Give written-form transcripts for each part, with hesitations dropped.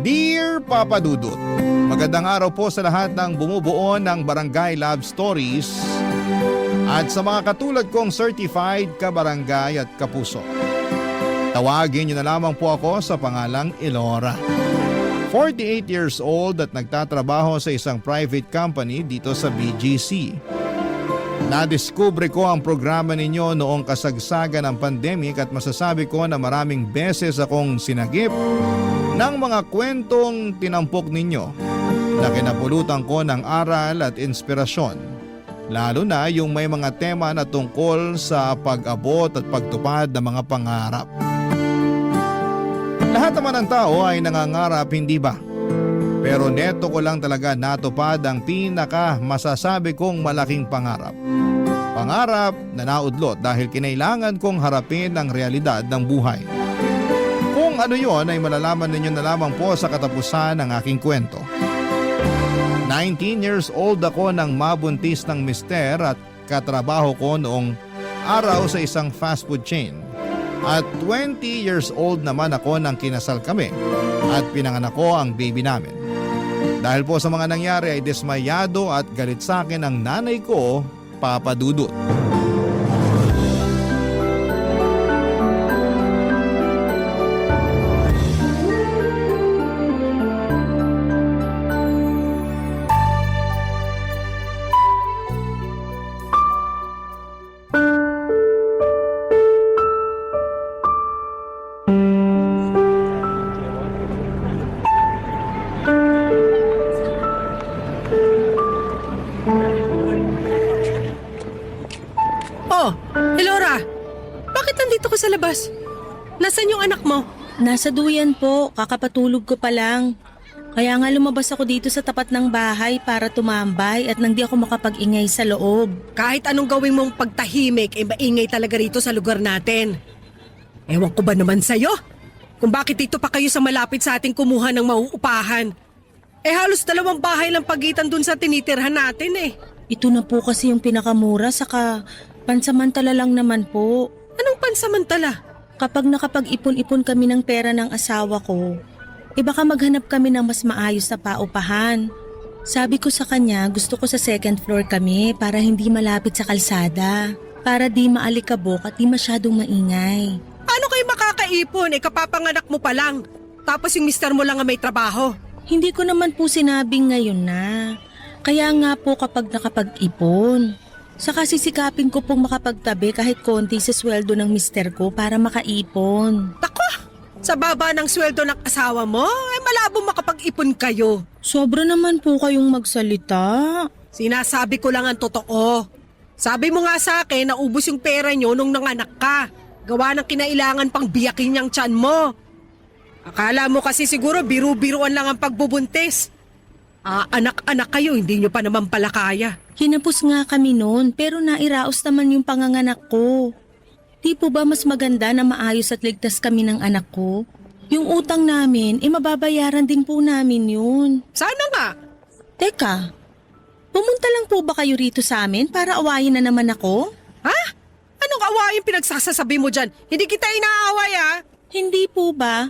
Dear Papa Dudut, magandang araw po sa lahat ng bumubuo ng Barangay Love Stories at sa mga katulad kong certified kabarangay at kapuso. Tawagin niyo na lamang po ako sa pangalang Elora. 48 years old at nagtatrabaho sa isang private company dito sa BGC. Nadiskubre ko ang programa ninyo noong kasagsagan ng pandemic at masasabi ko na maraming beses akong sinagip ng mga kwentong tinampok ninyo na kinapulutan ko ng aral at inspirasyon. Lalo na yung may mga tema na tungkol sa pag-abot at pagtupad ng mga pangarap. Lahat naman ng tao ay nangangarap, hindi ba? Pero neto ko lang talaga natupad ang pinaka masasabi kong malaking pangarap. Pangarap na naudlot dahil kinailangan kong harapin ang realidad ng buhay. Kung ano yon ay malalaman ninyo na lamang po sa katapusan ng aking kwento. 19 years old ako nang mabuntis ng mister at katrabaho ko noong araw sa isang fast food chain. At 20 years old naman ako nang kinasal kami at pinanganak ko ang baby namin. Dahil po sa mga nangyari ay dismayado at galit sa akin ang nanay ko, Papa Dudut. Elora, bakit nandito ka sa labas? Nasaan yung anak mo? Nasa duyan po, kakapatulog ko pa lang. Kaya nga lumabas ako dito sa tapat ng bahay para tumambay at nang di ako makapag-ingay sa loob. Kahit anong gawin mong pagtahimik, maingay talaga rito sa lugar natin. Ewan ko ba naman sa'yo? Kung bakit dito pa kayo sa malapit sa ating kumuha ng mauupahan. Halos 2 bahay lang pagitan dun sa tinitirhan natin eh. Ito na po kasi yung pinakamura saka pansamantala lang naman po. Anong pansamantala? Kapag nakapag-ipon-ipon kami ng pera ng asawa ko, baka maghanap kami ng mas maayos na paupahan. Sabi ko sa kanya gusto ko sa 2nd floor kami para hindi malapit sa kalsada. Para di maalikabok at di masyadong maingay. Paano kayo makakaipon? Kapapanganak mo pa lang. Tapos yung mister mo lang ang may trabaho. Hindi ko naman po sinabing ngayon na. Kaya nga po kapag nakapag-ipon. Saka sisikapin ko pong makapagtabi kahit konti sa sweldo ng mister ko para makaipon. Tako! Sa baba ng sweldo ng asawa mo, malabo makapag-ipon kayo. Sobra naman po kayong magsalita. Sinasabi ko lang ang totoo. Sabi mo nga sa akin na ubos yung pera nyo nung nanganak ka. Gawa ng kinailangan pang biyakin niyang tiyan mo. Akala mo kasi siguro biru-biruan lang ang pagbubuntis. Anak-anak kayo, hindi nyo pa naman pala kaya. Hinapos nga kami noon pero nairaos naman yung panganganak ko. Di po ba mas maganda na maayos at ligtas kami ng anak ko? Yung utang namin, mababayaran din po namin yun. Sana nga. Teka, pumunta lang po ba kayo rito sa amin para awayin na naman ako? Ha? Anong awayin pinagsasasabi mo dyan? Hindi kita inaaway Hindi po ba?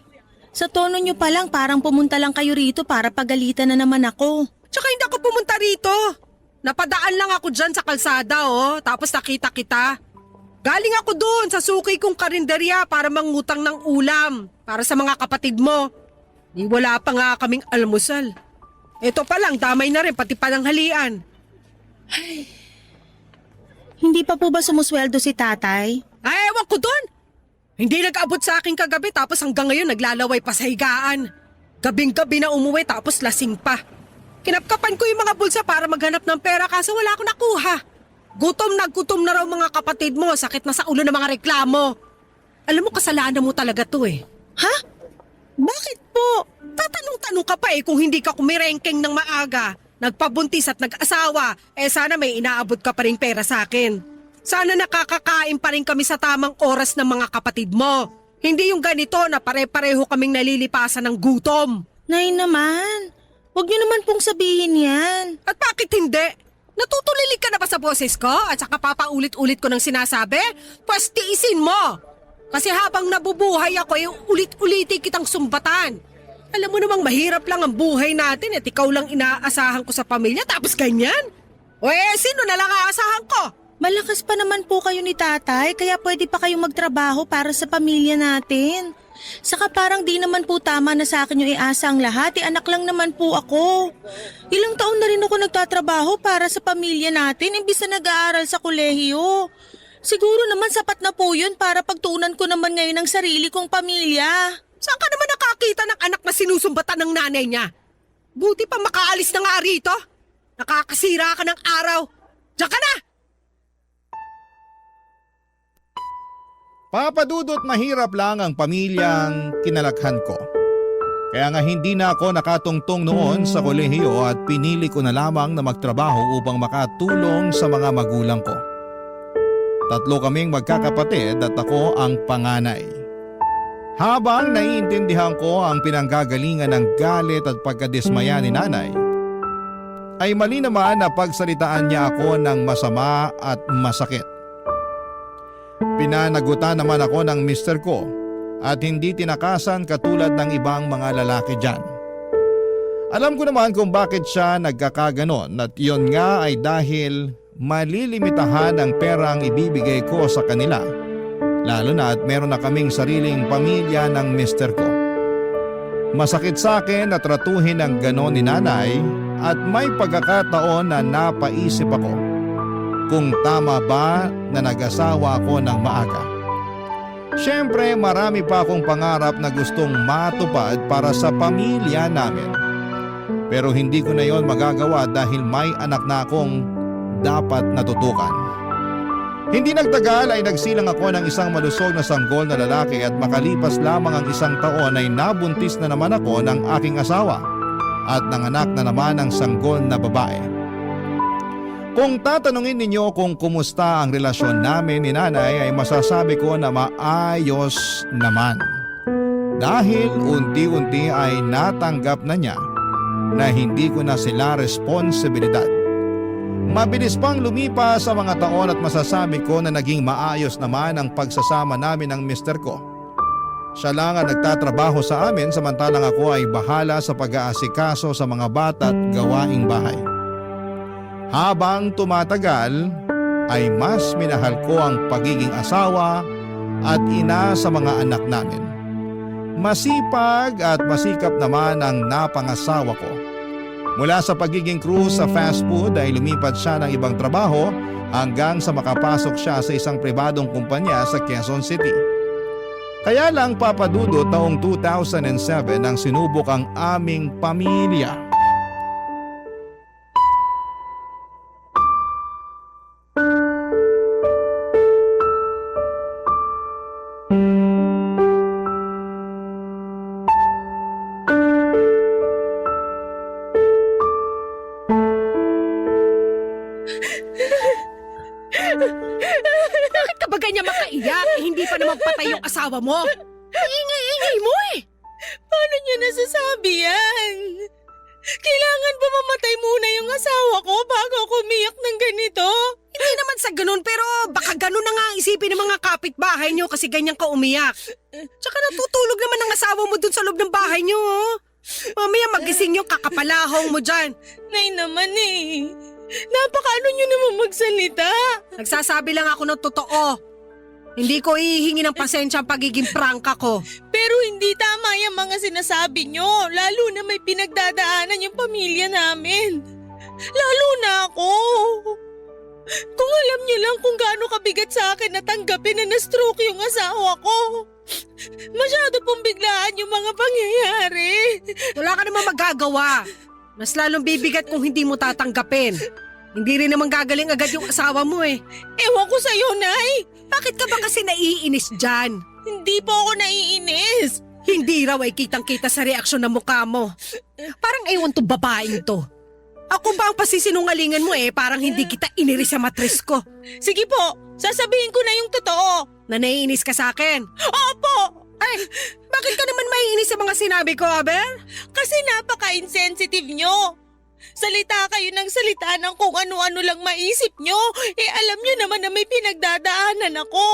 Sa tono nyo pa lang parang pumunta lang kayo rito para pagalitan na naman ako. Tsaka hindi ako pumunta rito. Napadaan lang ako dyan sa kalsada tapos nakita kita. Galing ako doon sa suki kong karinderya para mangutang ng ulam para sa mga kapatid mo. Wala pa nga kaming almusal. Ito pa lang, damay na rin pati pananghalian. Hindi pa po ba sumusweldo si tatay? Ay, ewan ko doon. Hindi nag-abot sa akin kagabi tapos hanggang ngayon naglalaway pa sa higaan. Gabing-gabi na umuwi tapos lasing pa. Kinapkapan ko yung mga bulsa para maghanap ng pera kaso wala akong nakuha. Gutom na raw mga kapatid mo, sakit na sa ulo ng mga reklamo. Alam mo, kasalanan mo talaga to Ha? Bakit po? Tatanong-tanong ka pa kung hindi ka kumirengkeng ng maaga. Nagpabuntis at nag-asawa, sana may inaabot ka pa rin pera sa akin. Sana nakakakain pa rin kami sa tamang oras ng mga kapatid mo. Hindi yung ganito na pare-pareho kaming nalilipasan ng gutom. Nay naman, huwag niyo naman pong sabihin yan. At bakit hindi? Natutulilig ka na ba sa boses ko at saka papaulit-ulit ko ng sinasabi? Pwes tiisin mo! Kasi habang nabubuhay ako, ulit-ulitin kitang sumbatan. Alam mo namang mahirap lang ang buhay natin at ikaw lang inaasahan ko sa pamilya tapos ganyan? O sino na lang aasahan ko? Malakas pa naman po kayo ni tatay, kaya pwede pa kayong magtrabaho para sa pamilya natin. Saka parang di naman po tama na sa akin yung iasa ang lahat, anak lang naman po ako. Ilang taon na rin ako nagtatrabaho para sa pamilya natin, imbis na nag-aaral sa kolehiyo. Siguro naman sapat na po yun para pagtuunan ko naman ngayon ang sarili kong pamilya. Saan ka naman nakakita ng anak na sinusumbatan ng nanay niya? Buti pa makaalis na nga rito. Nakakasira ka ng araw. Diyan ka na! Papa Dudut, mahirap lang ang pamilyang kinalakhan ko. Kaya nga hindi na ako nakatungtong noon sa kolehiyo at pinili ko na lamang na magtrabaho upang makatulong sa mga magulang ko. 3 kaming magkakapatid at ako ang panganay. Habang naiintindihan ko ang pinanggagalingan ng galit at pagkadismaya ni nanay, ay mali naman na pagsalitaan niya ako ng masama at masakit. Pinanagutan naman ako ng mister ko at hindi tinakasan katulad ng ibang mga lalaki dyan. Alam ko naman kung bakit siya nagkakaganon at iyon nga ay dahil malilimitahan ang perang ibibigay ko sa kanila. Lalo na at meron na kaming sariling pamilya ng mister ko. Masakit sa akin na tratuhin ng ganon ni nanay at may pagkakataon na napaisip ako kung tama ba na nag-asawa ako ng maaga. Siyempre marami pa akong pangarap na gustong matupad para sa pamilya namin. Pero hindi ko na yon magagawa dahil may anak na akong dapat natutukan. Hindi nagtagal ay nagsilang ako ng isang malusog na sanggol na lalaki at makalipas lamang ang 1 taon ay nabuntis na naman ako ng aking asawa at nanganak na naman ang sanggol na babae. Kung tatanungin ninyo kung kumusta ang relasyon namin ni nanay ay masasabi ko na maayos naman. Dahil unti-unti ay natanggap na niya na hindi ko na sila responsibilidad. Mabilis pang lumipas sa mga taon at masasabi ko na naging maayos naman ang pagsasama namin ng mister ko. Siya lang ang nagtatrabaho sa amin samantalang ako ay bahala sa pag-aasikaso sa mga bata at gawaing bahay. Habang tumatagal ay mas minahal ko ang pagiging asawa at ina sa mga anak namin. Masipag at masikap naman ang napangasawa ko. Mula sa pagiging crew sa fast food ay lumipat siya ng ibang trabaho hanggang sa makapasok siya sa isang pribadong kumpanya sa Quezon City. Kaya lang Papa Dudut, taong 2007 nang sinubok ang aming pamilya. Bakit ka ba ganyan makaiyak? Hindi pa naman patay yung asawa mo. Ingay-ingay mo eh. Paano niyo nasasabi yan? Kailangan ba mamatay muna yung asawa ko bago ako umiyak ng ganito? Hindi naman sa ganun pero baka ganun na nga ang isipin ng mga kapitbahay niyo kasi ganyan ka umiyak. Tsaka natutulog naman ang asawa mo dun sa loob ng bahay niyo. Mamaya magising yung kakapalahong mo dyan. Nay naman eh. Napakaano niyo naman magsalita. Nagsasabi lang ako ng totoo. Hindi ko ihingi ng pasensya ang pagiging prangka ko. Pero hindi tama yung mga sinasabi niyo. Lalo na may pinagdadaanan yung pamilya namin. Lalo na ako. Kung alam niyo lang kung gaano kabigat sa akin na tanggapin na na-stroke yung asawa ko. Masyado pong biglaan yung mga pangyayari. Wala ka namang magagawa. Mas lalong bibigat kung hindi mo tatanggapin. Hindi rin naman gagaling agad yung asawa mo eh. Ewan ko sa'yo, Nay. Bakit ka ba kasi naiinis dyan? Hindi po ako naiinis. Hindi raw ay kitang-kita sa reaksyon ng mukha mo. Parang ewan to babaeng to. Ako ba ang pasisinungalingan mo eh, parang hindi kita iniris sa matris ko. Sige po, sasabihin ko na yung totoo. Na naiinis ka sa akin. Opo! Ay, bakit ka naman maiinis sa mga sinabi ko, Aber? Kasi napaka-insensitive nyo. Salita kayo ng salita ng kung ano-ano lang maisip nyo. Eh alam nyo naman na may pinagdadaanan ako.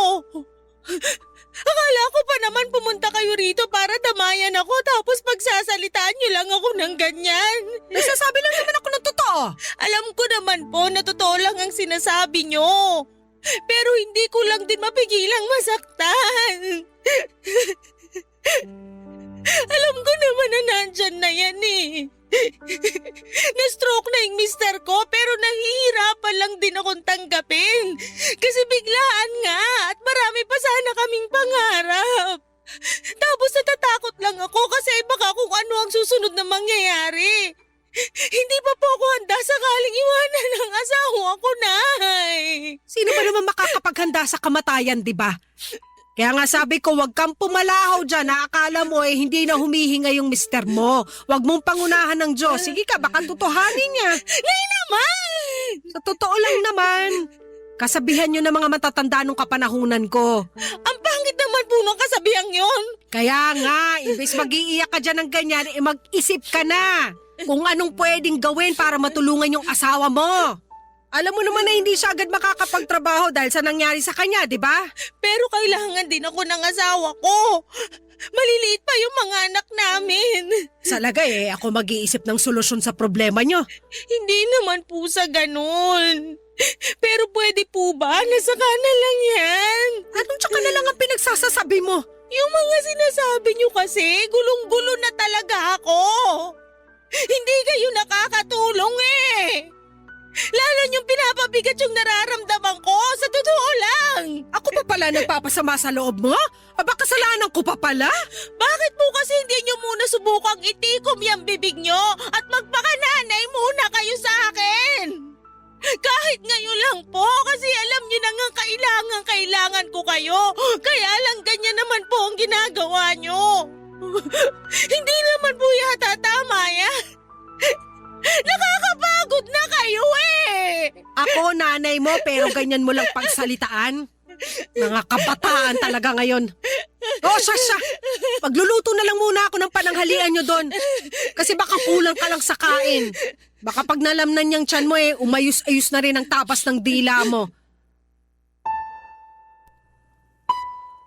Akala ko pa naman pumunta kayo rito para damayan ako tapos pagsasalitaan niyo lang ako ng ganyan. Nagsasabi lang naman ako ng totoo. Alam ko naman po na totoo lang ang sinasabi niyo. Pero hindi ko lang din mapigilang masaktan. Alam ko naman na nandyan na yan eh. Na-stroke na yung mister ko pero nahihirapan lang din akong tanggapin. Kasi biglaan nga at marami pa sana kaming pangarap. Tapos natatakot lang ako kasi baka kung ano ang susunod na mangyayari. Hindi pa po ako handa sakaling iwanan ng asawa ko, Nay. Sino ba naman makakapaghanda sa kamatayan, di ba? Kaya nga sabi ko, wag kang pumalahaw dyan na akala mo hindi na humihinga yung mister mo. Wag mong pangunahan ng Diyos. Sige ka, baka tutuhanin niya. Nay naman! Sa totoo lang naman. Kasabihan nyo ng mga matatanda nung kapanahunan ko. Ang pangit naman po ng kasabihang yon. Kaya nga, imbes mag-iiyak ka dyan ng ganyan, mag-isip ka na kung anong pwedeng gawin para matulungan yung asawa mo. Alam mo naman na hindi siya agad makakapagtrabaho dahil sa nangyari sa kanya, di ba? Pero kailangan din ako ng asawa ko. Maliliit pa yung mga anak namin. Sa lagay ako mag-iisip ng solusyon sa problema nyo. Hindi naman po sa ganun. Pero pwede po ba? Nasa na lang yan. Anong tsaka na lang ang pinagsasasabi mo? Yung mga sinasabi nyo kasi, gulong-gulo na talaga ako. Hindi kayo nakakatulong eh. Lalo niyong pinapabigat yung nararamdaman ko, sa totoo lang. Ako pa pala nagpapasama sa loob mo? Aba kasalanan ko pa pala? Bakit po kasi hindi niyo muna subukang itikom yung bibig niyo at magpakananay muna kayo sa akin? Kahit ngayon lang po kasi alam niyo na nga kailangan ko kayo. Kaya lang ganyan naman po ang ginagawa niyo. Hindi naman po yata tama yan. Nakakapagod na kayo eh! Ako nanay mo pero ganyan mo lang pagsalitaan. Mga kabataan talaga ngayon. Oh, siya. Magluluto na lang muna ako ng pananghalian nyo doon. Kasi baka kulang ka lang sa kain. Baka pag nalamnan niyang tiyan mo umayos-ayos na rin ang tapas ng dila mo.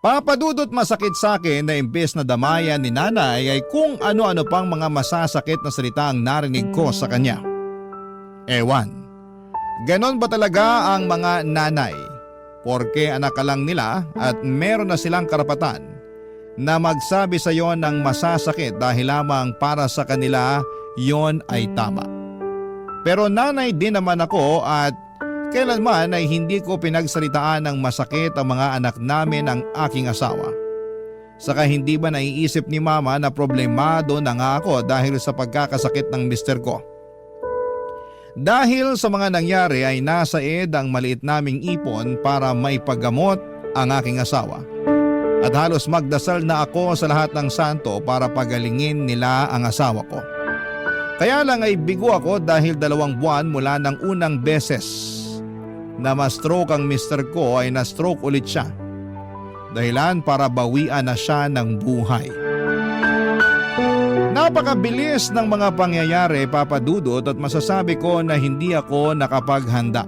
Papadudot masakit sa akin na imbes na damayan ni nanay ay kung ano-ano pang mga masasakit na salita ang narinig ko sa kanya. Ewan, ganon ba talaga ang mga nanay? Porke anak ka lang nila at meron na silang karapatan na magsabi sa iyo ng masasakit dahil lamang para sa kanila yon ay tama. Pero nanay din naman ako at kailanman ay hindi ko pinagsalitaan ng masakit ang mga anak namin ng aking asawa. Saka hindi ba naiisip ni mama na problemado na nga ako dahil sa pagkakasakit ng mister ko? Dahil sa mga nangyari ay nasa ed ang maliit naming ipon para maipagamot ang aking asawa. At halos magdasal na ako sa lahat ng santo para pagalingin nila ang asawa ko. Kaya lang ay bigo ako dahil 2 buwan mula ng unang beses na ma-stroke ang mister ko ay na-stroke ulit siya. Dahilan para bawian na siya ng buhay. Napakabilis ng mga pangyayari, Papa Dudut, at masasabi ko na hindi ako nakapaghanda.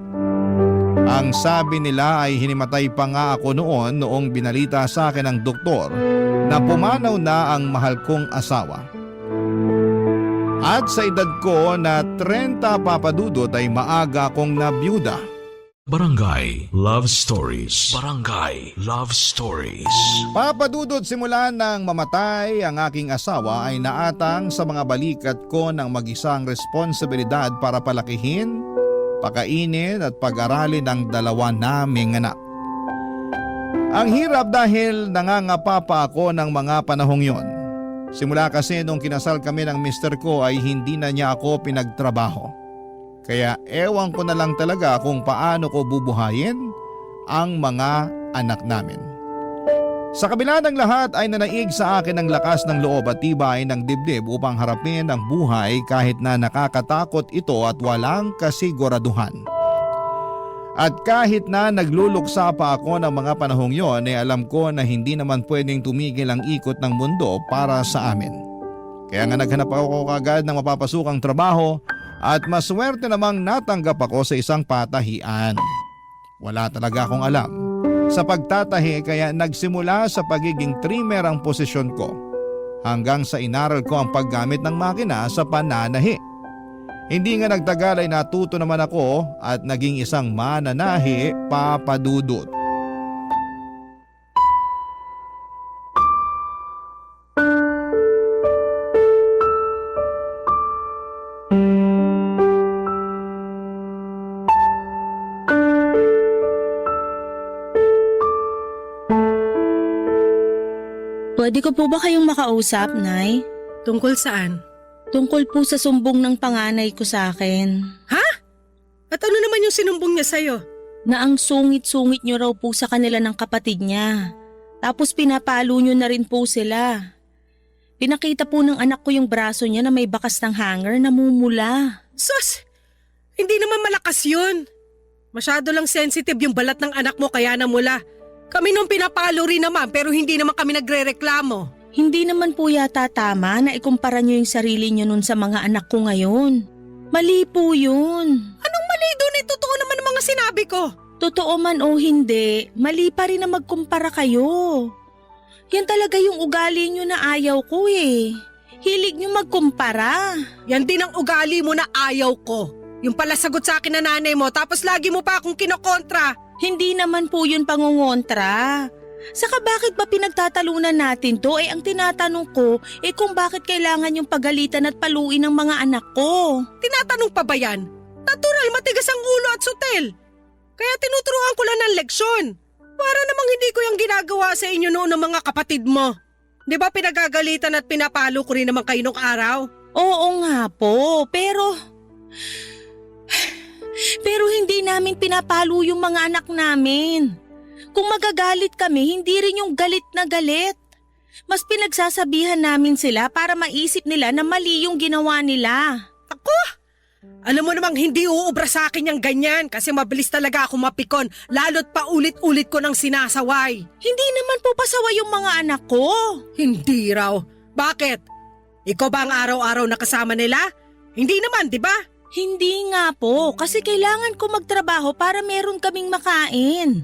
Ang sabi nila ay hinimatay pa nga ako noong binalita sa akin ng doktor na pumanaw na ang mahal kong asawa. At sa edad ko na 30, Papa Dudut, ay maaga akong nabiyuda. Barangay Love Stories. Barangay Love Stories. Papadudod simula nang mamatay ang aking asawa ay naatang sa mga balikat ko ng mag-isang responsibilidad para palakihin, pakainin at pag-aralin ang 2 naming anak. Ang hirap dahil nangangapa pa ako ng mga panahong yon. Simula kasi nung kinasal kami ng mister ko ay hindi na niya ako pinagtrabaho. Kaya ewan ko na lang talaga kung paano ko bubuhayin ang mga anak namin. Sa kabila ng lahat ay nanaig sa akin ang lakas ng loob at tibay ng dibdib upang harapin ang buhay kahit na nakakatakot ito at walang kasiguraduhan. At kahit na nagluluksa pa ako ng mga panahong yon ay alam ko na hindi naman pwedeng tumigil ang ikot ng mundo para sa amin. Kaya nga naghanap ako kagad ng mapapasukang trabaho at maswerte namang natanggap ako sa isang patahian. Wala talaga akong alam sa pagtatahi kaya nagsimula sa pagiging trimmer ang posisyon ko hanggang sa inaral ko ang paggamit ng makina sa pananahi. Hindi nga nagtagal ay natuto naman ako at naging isang mananahi, Papa Dudut. Pwede ko po ba kayong makausap, Nay? Tungkol saan? Tungkol po sa sumbong ng panganay ko sa akin. Ha? At ano naman yung sinumbong niya sa'yo? Na ang sungit-sungit niyo raw po sa kanila ng kapatid niya. Tapos pinapalo niyo na rin po sila. Pinakita po ng anak ko yung braso niya na may bakas ng hanger na mumula. Sus! Hindi naman malakas yun. Masyado lang sensitive yung balat ng anak mo kaya namula. Kami nung pinapalo rin naman pero hindi naman kami nagre-reklamo. Hindi naman po yata tama na ikumpara niyo yung sarili niyo nun sa mga anak ko ngayon. Mali po yun. Anong mali doon? Totoo naman ang mga sinabi ko. Totoo man o hindi, mali pa rin na magkumpara kayo. Yan talaga yung ugali niyo na ayaw ko eh. Hilig niyo magkumpara. Yan din ang ugali mo na ayaw ko. Yung pala sagot sa akin na nanay mo tapos lagi mo pa akong kinokontra. Hindi naman po yun pangungontra. Saka bakit ba pinagtatalunan natin to? Ang tinatanong ko kung bakit kailangan yung pagalitan at paluin ng mga anak ko. Tinatanong pa ba yan? Natural matigas ang ulo at sutel. Kaya tinuturuan ko lang ng leksyon. Para namang hindi ko yung ginagawa sa inyo noon ng mga kapatid mo. Di ba pinagagalitan at pinapalo ko rin naman kayo nung araw? Oo nga po, pero hindi namin pinapalo yung mga anak namin. Kung magagalit kami, hindi rin yung galit na galit. Mas pinagsasabihan namin sila para maisip nila na mali yung ginawa nila. Ako? Alam mo namang hindi uubra sa akin yung ganyan kasi mabilis talaga ako mapikon lalo't paulit-ulit ko nang sinasaway. Hindi naman po pasaway yung mga anak ko. Hindi raw. Bakit? Ikaw ba ang araw-araw nakasama nila? Hindi naman, di ba? Hindi nga po, kasi kailangan ko magtrabaho para meron kaming makain.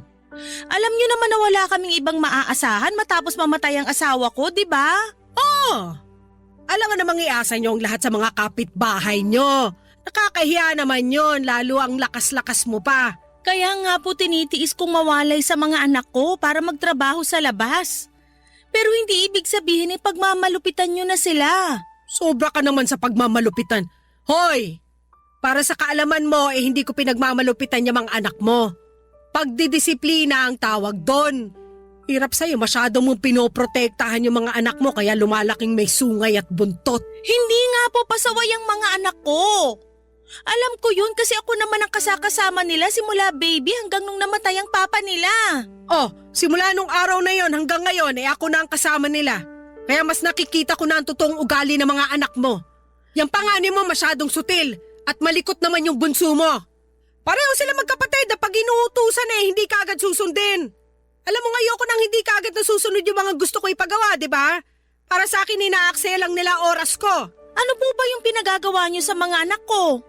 Alam niyo naman na wala kaming ibang maaasahan matapos mamatay ang asawa ko, di ba? Oo. Alam nga namang iasa niyo ang lahat sa mga kapitbahay niyo. Nakakahiya naman yon, lalo ang lakas-lakas mo pa. Kaya nga po tinitiis kong mawalay sa mga anak ko para magtrabaho sa labas. Pero hindi ibig sabihin pagmamalupitan niyo na sila. Sobra ka naman sa pagmamalupitan. Hoy! Para sa kaalaman mo, hindi ko pinagmamalupitan yung mga anak mo. Pagdidisiplina ang tawag doon. Hirap sa'yo, masyado mong pinoprotektahan yung mga anak mo kaya lumalaking may sungay at buntot. Hindi nga po pasaway ang mga anak ko. Alam ko yun kasi ako naman ang kasakasama nila simula baby hanggang nung namatay ang papa nila. Oh, simula nung araw na yon hanggang ngayon ako na ang kasama nila. Kaya mas nakikita ko na ang totoong ugali ng mga anak mo. Yang panganay mo masyadong sutil. At malikot naman yung bunso mo. Pareho sila magkapatid na pag inuutusan hindi ka agad susundin. Alam mo ayoko nang hindi ka agad nasusunod yung mga gusto ko ipagawa, di ba? Para sa akin ina-aksaya lang nila oras ko. Ano po ba yung pinagagawa niyo sa mga anak ko?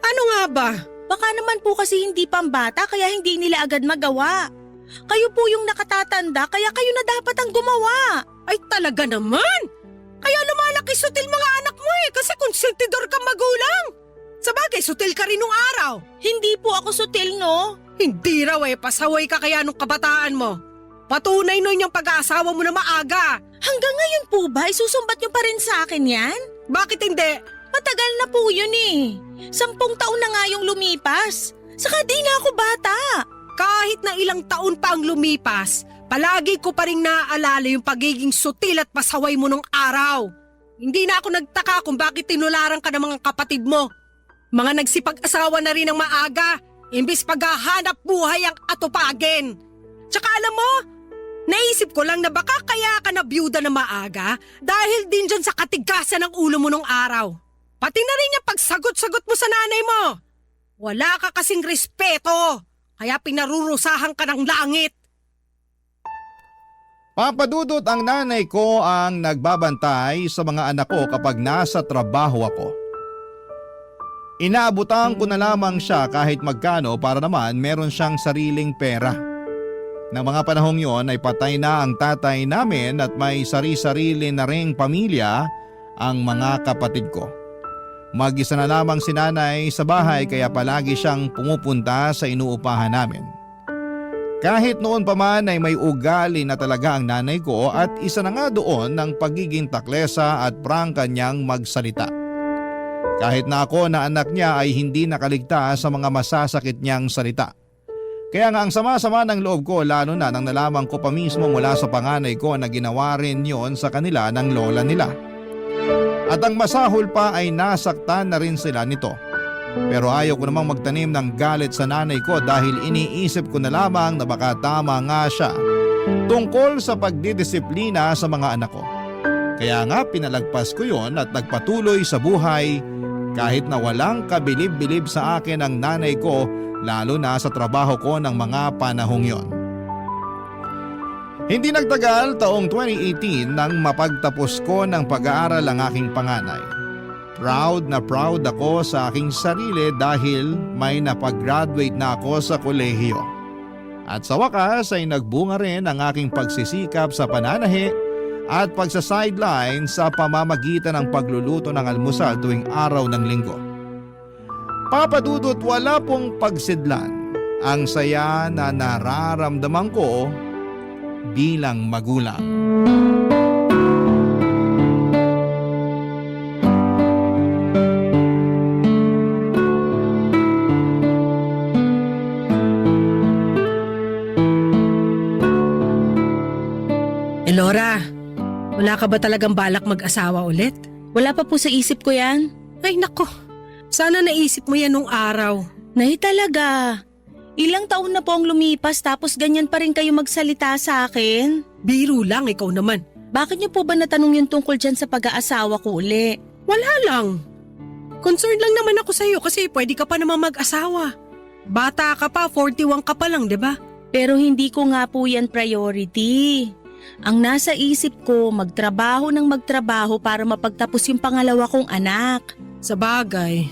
Ano nga ba? Baka naman po kasi hindi pambata kaya hindi nila agad magawa. Kayo po yung nakatatanda kaya kayo na dapat ang gumawa. Ay talaga naman! Kaya lumalaki sutil mga anak mo kasi konsentidor kang magulang. Sabagay, sutil ka rin nung araw. Hindi po ako sutil, no? Hindi raw pasaway ka kaya nung kabataan mo. Patunay nun yung pag-aasawa mo na maaga. Hanggang ngayon po ba, isusumbat niyo pa rin sa akin yan? Bakit hindi? Matagal na po yun 10 taon na nga yung lumipas. Saka di na ako bata. Kahit na ilang taon pa ang lumipas, palagi ko pa rin naaalala yung pagiging sutil at pasaway mo nung araw. Hindi na ako nagtaka kung bakit tinularan ka ng mga kapatid mo. Mga nagsipag-asawa na rin ng maaga, imbis paghahanap buhay ang atupagin. Tsaka alam mo, naisip ko lang na baka kaya ka na byuda na maaga dahil din dyan sa katigasan ng ulo mo nung araw. Pati na rin yung pagsagot-sagot mo sa nanay mo. Wala ka kasing respeto, kaya pinarurusahan ka ng langit. Papa Dudut, ang nanay ko ang nagbabantay sa mga anak ko kapag nasa trabaho ako. Inaabutan ko na lamang siya kahit magkano para naman meron siyang sariling pera. Nang mga panahong yon ay patay na ang tatay namin at may sari-sarili na ring pamilya ang mga kapatid ko. Mag-isa na lamang si nanay sa bahay kaya palagi siyang pumupunta sa inuupahan namin. Kahit noon pa man ay may ugali na talaga ang nanay ko at isa na nga doon ng pagiging taklesa at prangka niyang magsalita. Kahit na ako na anak niya ay hindi nakaligtas sa mga masasakit niyang salita. Kaya nga ang sama-sama ng loob ko lalo na nang nalaman ko pa mismo mula sa panganay ko na ginawa rin yon sa kanila ng lola nila. At ang masahol pa ay nasaktan na rin sila nito. Pero ayaw ko namang magtanim ng galit sa nanay ko dahil iniisip ko na lamang na baka tama nga siya tungkol sa pagdidisiplina sa mga anak ko. Kaya nga pinalagpas ko yon at nagpatuloy sa buhay kahit na walang kabilib-bilib sa akin ang nanay ko lalo na sa trabaho ko ng mga panahong yon. Hindi nagtagal taong 2018 nang mapagtapos ko ng pag-aaral ang aking panganay. Proud na proud ako sa aking sarili dahil may napag-graduate na ako sa kolehiyo. At sa wakas ay nagbunga rin ang aking pagsisikap sa pananahi at pagsa-sideline sa pamamagitan ng pagluluto ng almusal tuwing araw ng linggo. Papa Dudut, wala pong pagsidlan ang saya na nararamdaman ko bilang magulang. Elora, wala ka ba talagang balak mag-asawa ulit? Wala pa po sa isip ko yan. Ay nako, sana naisip mo yan nung araw. Nay talaga. Ilang taon na po ang lumipas tapos ganyan pa rin kayo magsalita sa akin? Biro lang, ikaw naman. Bakit niyo po ba natanong yung tungkol dyan sa pag-aasawa ko uli? Wala lang. Concerned lang naman ako sa'yo kasi pwede ka pa naman mag-asawa. Bata ka pa, 41 ka pa lang, di ba? Pero hindi ko nga po yan priority. Ang nasa isip ko, magtrabaho ng magtrabaho para mapagtapos yung pangalawa kong anak. Sa bagay.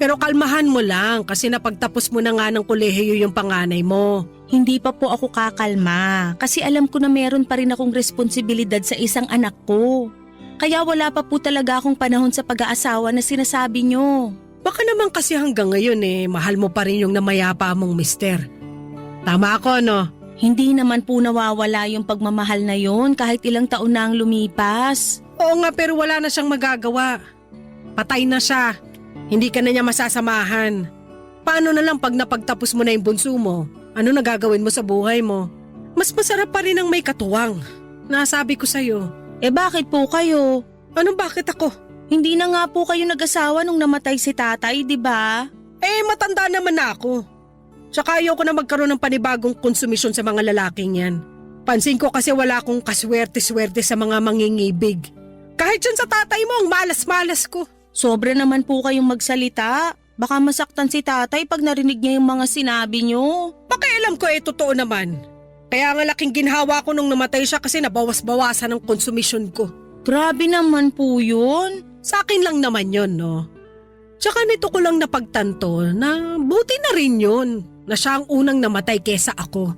Pero kalmahan mo lang kasi napagtapos mo na nga ng kolehiyo yung panganay mo. Hindi pa po ako kakalma kasi alam ko na meron pa rin akong responsibilidad sa isang anak ko. Kaya wala pa po talaga akong panahon sa pag-aasawa na sinasabi nyo. Baka naman kasi hanggang ngayon mahal mo pa rin yung namayapa mong mister. Tama ako, no? Hindi naman po nawawala yung pagmamahal na yon kahit ilang taon na ang lumipas. Oo nga, pero wala na siyang magagawa. Patay na siya. Hindi ka na niya masasamahan. Paano na lang pag napagtapos mo na yung bunso mo? Ano na gagawin mo sa buhay mo? Mas masarap pa rin ang may katuwang. Nasabi ko sa'yo. Bakit po kayo? Anong bakit ako? Hindi na nga po kayo nag-asawa nung namatay si tatay, di ba? Matanda naman na ako. Tsaka ayaw ko na magkaroon ng panibagong konsumisyon sa mga lalaking yan. Pansin ko kasi wala akong kaswerte-swerte sa mga mangingibig. Kahit dyan sa tatay mo, ang malas-malas ko. Sobra naman po kayong magsalita. Baka masaktan si tatay pag narinig niya yung mga sinabi niyo. Pakialam ko totoo naman. Kaya nga laking ginhawa ko nung namatay siya kasi nabawas-bawasan ang konsumisyon ko. Grabe naman po yun. Sa akin lang naman yun, no? Tsaka nito ko lang napagtanto na buti na rin yun na siya ang unang namatay kesa ako.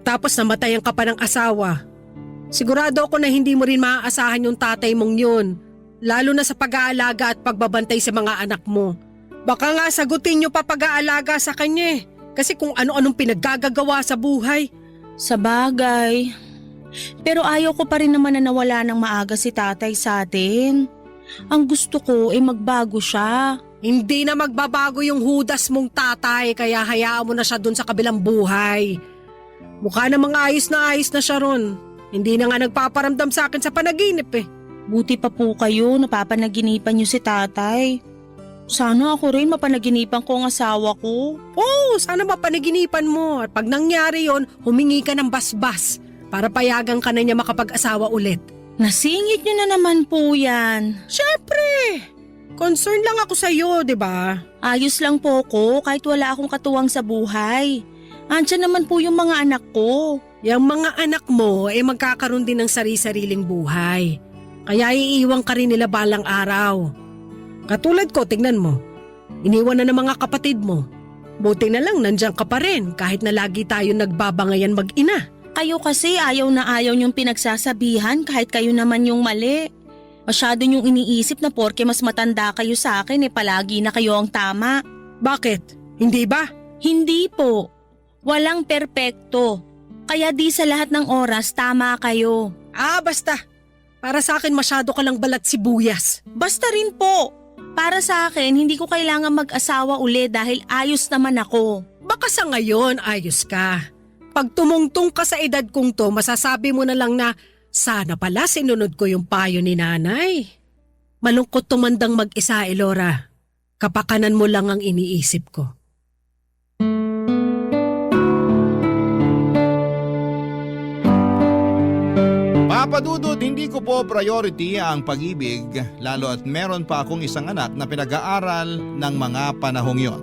Tapos namatayan ka pa ng asawa. Sigurado ako na hindi mo rin maaasahan yung tatay mong yun. Lalo na sa pag-aalaga at pagbabantay sa mga anak mo. Baka nga sagutin niyo pa pag-aalaga sa kanya kasi kung ano-anong pinaggagawa sa buhay. Sa bagay. Pero ayaw ko pa rin naman na nawala ng maaga si tatay sa atin. Ang gusto ko magbago siya. Hindi na magbabago yung hudas mong tatay kaya hayaan mo na siya dun sa kabilang buhay. Mukha namang ayos na siya ron. Hindi na nga nagpaparamdam sa akin sa panaginip Buti pa po kayo, napapanaginipan niyo si tatay. Sana ako rin mapanaginipan ko ang asawa ko. Oo, sana mapanaginipan mo. At pag nangyari yon, humingi ka ng basbas para payagan ka na niya makapag-asawa ulit. Nasingit niyo na naman po yan. Syempre! Concern lang ako sa'yo, di ba? Ayos lang po ko kahit wala akong katuwang sa buhay. Andiyan naman po yung mga anak ko. Yung mga anak mo magkakaroon din ng sari-sariling buhay. Kaya iiwan ka rin nila balang araw. Katulad ko, tignan mo. Iniwan na ng mga kapatid mo. Buti na lang nandiyan ka pa rin kahit na lagi tayo nagbabangayan mag-ina. Kayo kasi ayaw na ayaw niyong pinagsasabihan kahit kayo naman yung mali. Masyado niyong iniisip na porke mas matanda kayo sa akin palagi na kayo ang tama. Bakit? Hindi ba? Hindi po. Walang perpekto. Kaya di sa lahat ng oras tama kayo. Basta. Para sa akin masyado ka lang balat sibuyas. Basta rin po. Para sa akin, hindi ko kailangan mag-asawa uli dahil ayos naman ako. Baka sa ngayon ayos ka. Pag tumungtong ka sa edad kong to, masasabi mo na lang na sana pala sinunod ko yung payo ni nanay. Malungkot tumandang mag-isa, Elora. Kapakanan mo lang ang iniisip ko. Papadudod, hindi ko po priority ang pag-ibig, lalo at meron pa akong isang anak na pinag-aaral ng mga panahong yon.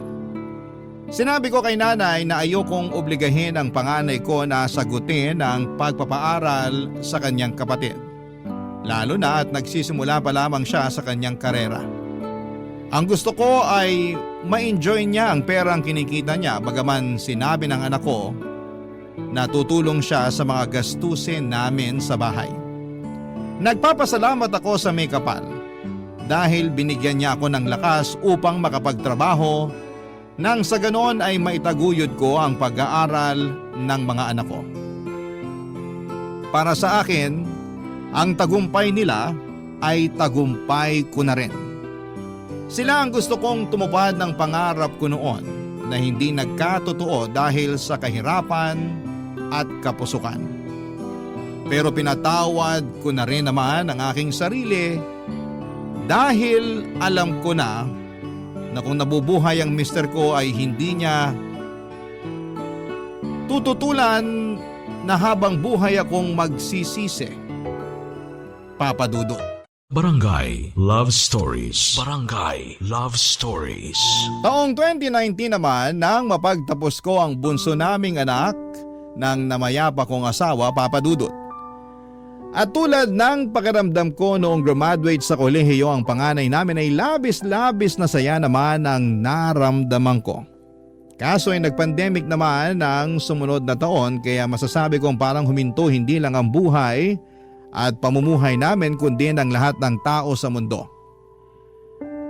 Sinabi ko kay nanay na ayokong obligahin ang panganay ko na sagutin ang pagpapaaral sa kanyang kapatid. Lalo na at nagsisimula pa lamang siya sa kanyang karera. Ang gusto ko ay ma-enjoy niya ang perang kinikita niya, bagaman sinabi ng anak ko na tutulong siya sa mga gastusin namin sa bahay. Nagpapasalamat ako sa may kapal dahil binigyan niya ako ng lakas upang makapagtrabaho nang sa ganoon ay maitaguyod ko ang pag-aaral ng mga anak ko. Para sa akin, ang tagumpay nila ay tagumpay ko na rin. Sila ang gusto kong tumupad ng pangarap ko noon na hindi nagkatotoo dahil sa kahirapan at kapusukan. Pero pinatawad ko na rin naman ang aking sarili dahil alam ko na kung nabubuhay ang mister ko ay hindi niya tututulan na habang buhay akong magsisisi. Papa Dudut. Barangay Love Stories. Barangay Love Stories. Taong 2019 naman nang mapagtapos ko ang bunso naming anak ng namayapa kong asawa, Papa Dudut. At tulad ng pakiramdam ko noong graduate sa kolehiyo ang panganay namin ay labis-labis na saya naman ang naramdaman ko. Kaso ay nagpandemic naman ang sumunod na taon kaya masasabi kong parang huminto hindi lang ang buhay at pamumuhay namin kundi ng lahat ng tao sa mundo.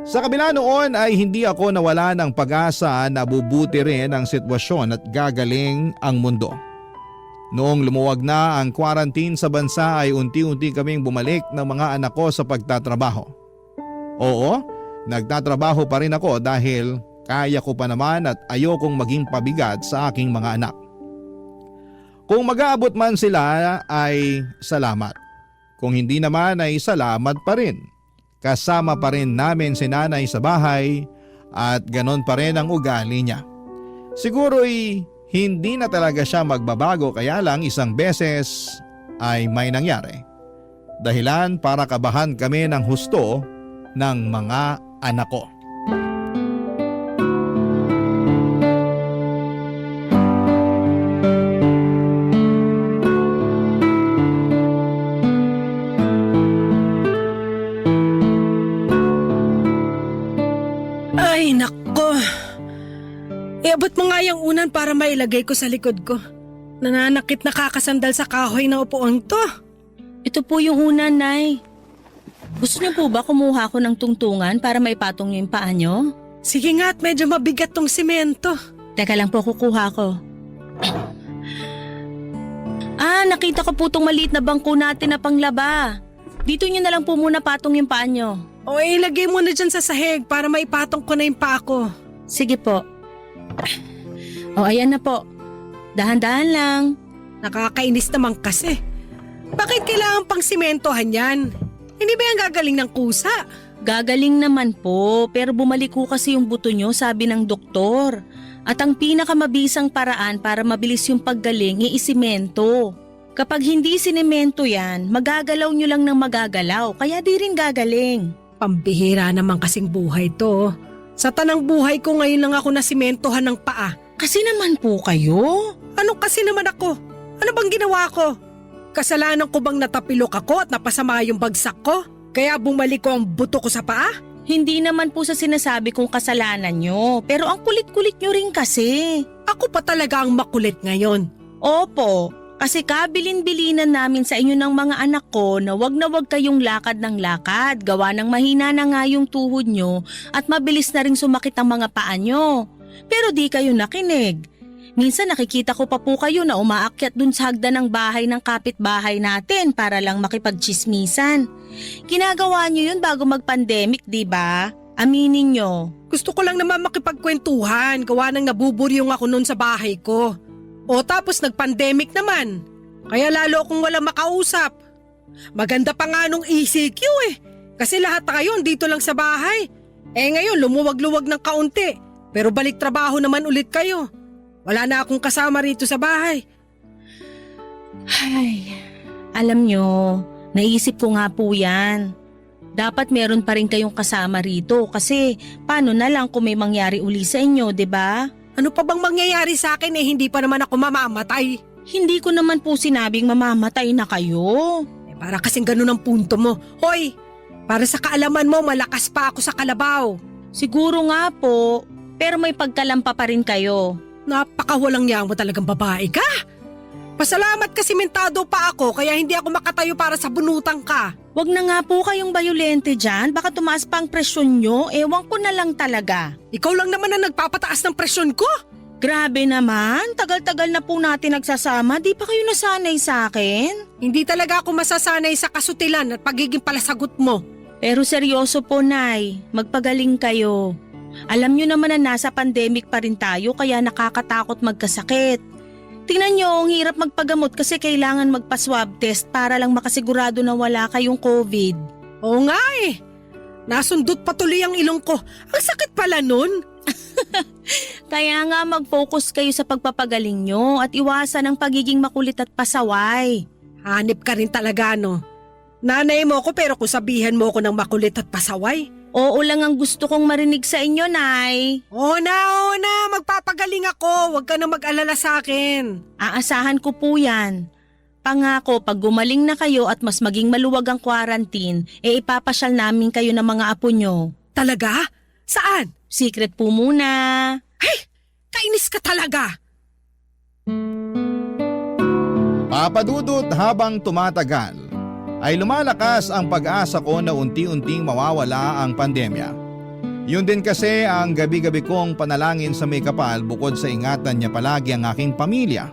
Sa kabila noon ay hindi ako nawala ng pag-asa na bubuti rin ang sitwasyon at gagaling ang mundo. Noong lumuwag na ang quarantine sa bansa ay unti-unti kaming bumalik ng mga anak ko sa pagtatrabaho. Oo, nagtatrabaho pa rin ako dahil kaya ko pa naman at ayokong maging pabigat sa aking mga anak. Kung mag-aabot man sila ay salamat. Kung hindi naman ay salamat pa rin. Kasama pa rin namin si nanay sa bahay at ganon pa rin ang ugali niya. Siguro'y hindi na talaga siya magbabago kaya lang isang beses ay may nangyari. Dahilan para kabahan kami ng husto ng mga anak ko. Ay, nako. Iabot mo nga yung unan para mailagay ko sa likod ko. Nananakit na kakasandal sa kahoy na upuan to. Ito po yung unan, Nay. Gusto niyo po ba kumuha ko ng tungtungan para maipatong niyo yung paa niyo? Sige nga at medyo mabigat tong simento. Teka lang po, kukuha ko. Nakita ko po tong maliit na bangko natin na panglaba. Dito niyo na lang po muna patong yung paa niyo. O ilagay mo na dyan sa sahig para maipatong ko na yung paa ko. Sige po. Ayan na po. Dahan-dahan lang. Nakakainis naman kasi. Bakit kailangan pang simentohan yan? Hindi ba yan gagaling ng kusa? Gagaling naman po, pero bumalik ko kasi yung buto nyo, sabi ng doktor. At ang pinakamabisang paraan para mabilis yung paggaling ay isimento. Kapag hindi sinemento yan, magagalaw nyo lang ng magagalaw, kaya di rin gagaling. Pambihira naman kasing buhay to. Sa tanang buhay ko ngayon lang ako nasimentohan ng paa. Kasi naman po kayo. Anong kasi naman ako? Ano bang ginawa ko? Kasalanan ko bang natapilok ako at napasama yung bagsak ko? Kaya bumalik ko ang buto ko sa paa? Hindi naman po sa sinasabi kong kasalanan nyo, pero ang kulit-kulit nyo rin kasi. Ako pa talaga ang makulit ngayon. Opo, kasi kabilin-bilinan namin sa inyo ng mga anak ko na wag kayong lakad ng lakad, gawa ng mahina na nga yung tuhod nyo at mabilis na ring sumakit ang mga paa nyo. Pero di kayo nakinig. Minsan nakikita ko pa po kayo na umaakyat dun sa hagdan ng bahay ng kapitbahay natin para lang makipagchismisan. Ginagawa nyo yun bago mag-pandemic, di ba? Aminin nyo. Gusto ko lang naman makipagkwentuhan, gawa ng nabuburyong ako noon sa bahay ko. O tapos nag-pandemic naman, kaya lalo akong wala makausap. Maganda pa nga nung ECQ kasi lahat tayo dito lang sa bahay. Ngayon lumuwag-luwag ng kaunti, pero balik trabaho naman ulit kayo. Wala na akong kasama rito sa bahay. Ay, alam nyo, naisip ko nga po yan. Dapat meron pa rin kayong kasama rito kasi paano na lang kung may mangyari uli sa inyo, 'di ba? Ano pa bang mangyayari sa akin hindi pa naman ako mamamatay? Hindi ko naman po sinabing mamamatay na kayo. Para kasing ganun ang punto mo. Hoy, para sa kaalaman mo malakas pa ako sa kalabaw. Siguro nga po, pero may pagkalampa pa rin kayo. Napakawalang niya mo talagang babae ka. Pasalamat kasi mentado pa ako kaya hindi ako makatayo para sa bunutang ka. Wag na nga po kayong bayolente dyan, baka tumaas pa ang presyon nyo, ewan ko na lang talaga. Ikaw lang naman ang nagpapataas ng presyon ko. Grabe naman, tagal-tagal na po natin nagsasama, di pa kayo nasanay sa akin? Hindi talaga ako masasanay sa kasutilan at pagiging palasagot mo. Pero seryoso po, Nay, magpagaling kayo. Alam nyo naman na nasa pandemic pa rin tayo kaya nakakatakot magkasakit. Tingnan nyo, ang hirap magpagamot kasi kailangan magpa-swab test para lang makasigurado na wala kayong COVID. Oo nga Nasundot patuloy ang ilong ko. Ang sakit pala nun. Kaya nga mag-focus kayo sa pagpapagaling nyo at iwasan ang pagiging makulit at pasaway. Hanip ka rin talaga no. Nanay mo ko pero kung sabihan mo ko ng makulit at pasaway. Oo lang ang gusto kong marinig sa inyo, Nay. Oo na, magpapagaling ako. Huwag ka na mag-alala sa akin. Aasahan ko po yan. Pangako, pag gumaling na kayo at mas maging maluwag ang quarantine, ipapasyal namin kayo ng mga apo nyo. Talaga? Saan? Secret po muna. Ay, kainis ka talaga. Papadudot habang tumatagal, ay lumalakas ang pag-asa ko na unti-unting mawawala ang pandemya. Yun din kasi ang gabi-gabi kong panalangin sa may kapal bukod sa ingatan niya palagi ang aking pamilya.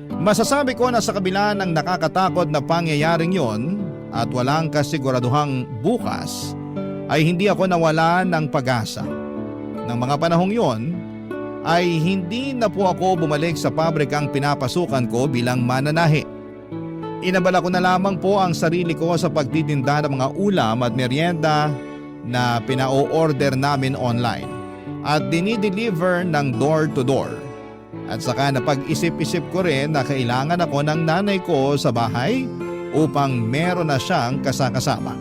Masasabi ko na sa kabila ng nakakatakot na pangyayaring yon at walang kasiguraduhang bukas, ay hindi ako nawala ng pag-asa. Nang mga panahong yon, ay hindi na po ako bumalik sa pabrikang pinapasukan ko bilang mananahi. Inabala ko na lamang po ang sarili ko sa pagtitinda ng mga ulam at merienda na pina-order namin online at dinideliver ng door to door. At saka napag-isip-isip ko rin na kailangan ako ng nanay ko sa bahay upang meron na siyang kasakasama.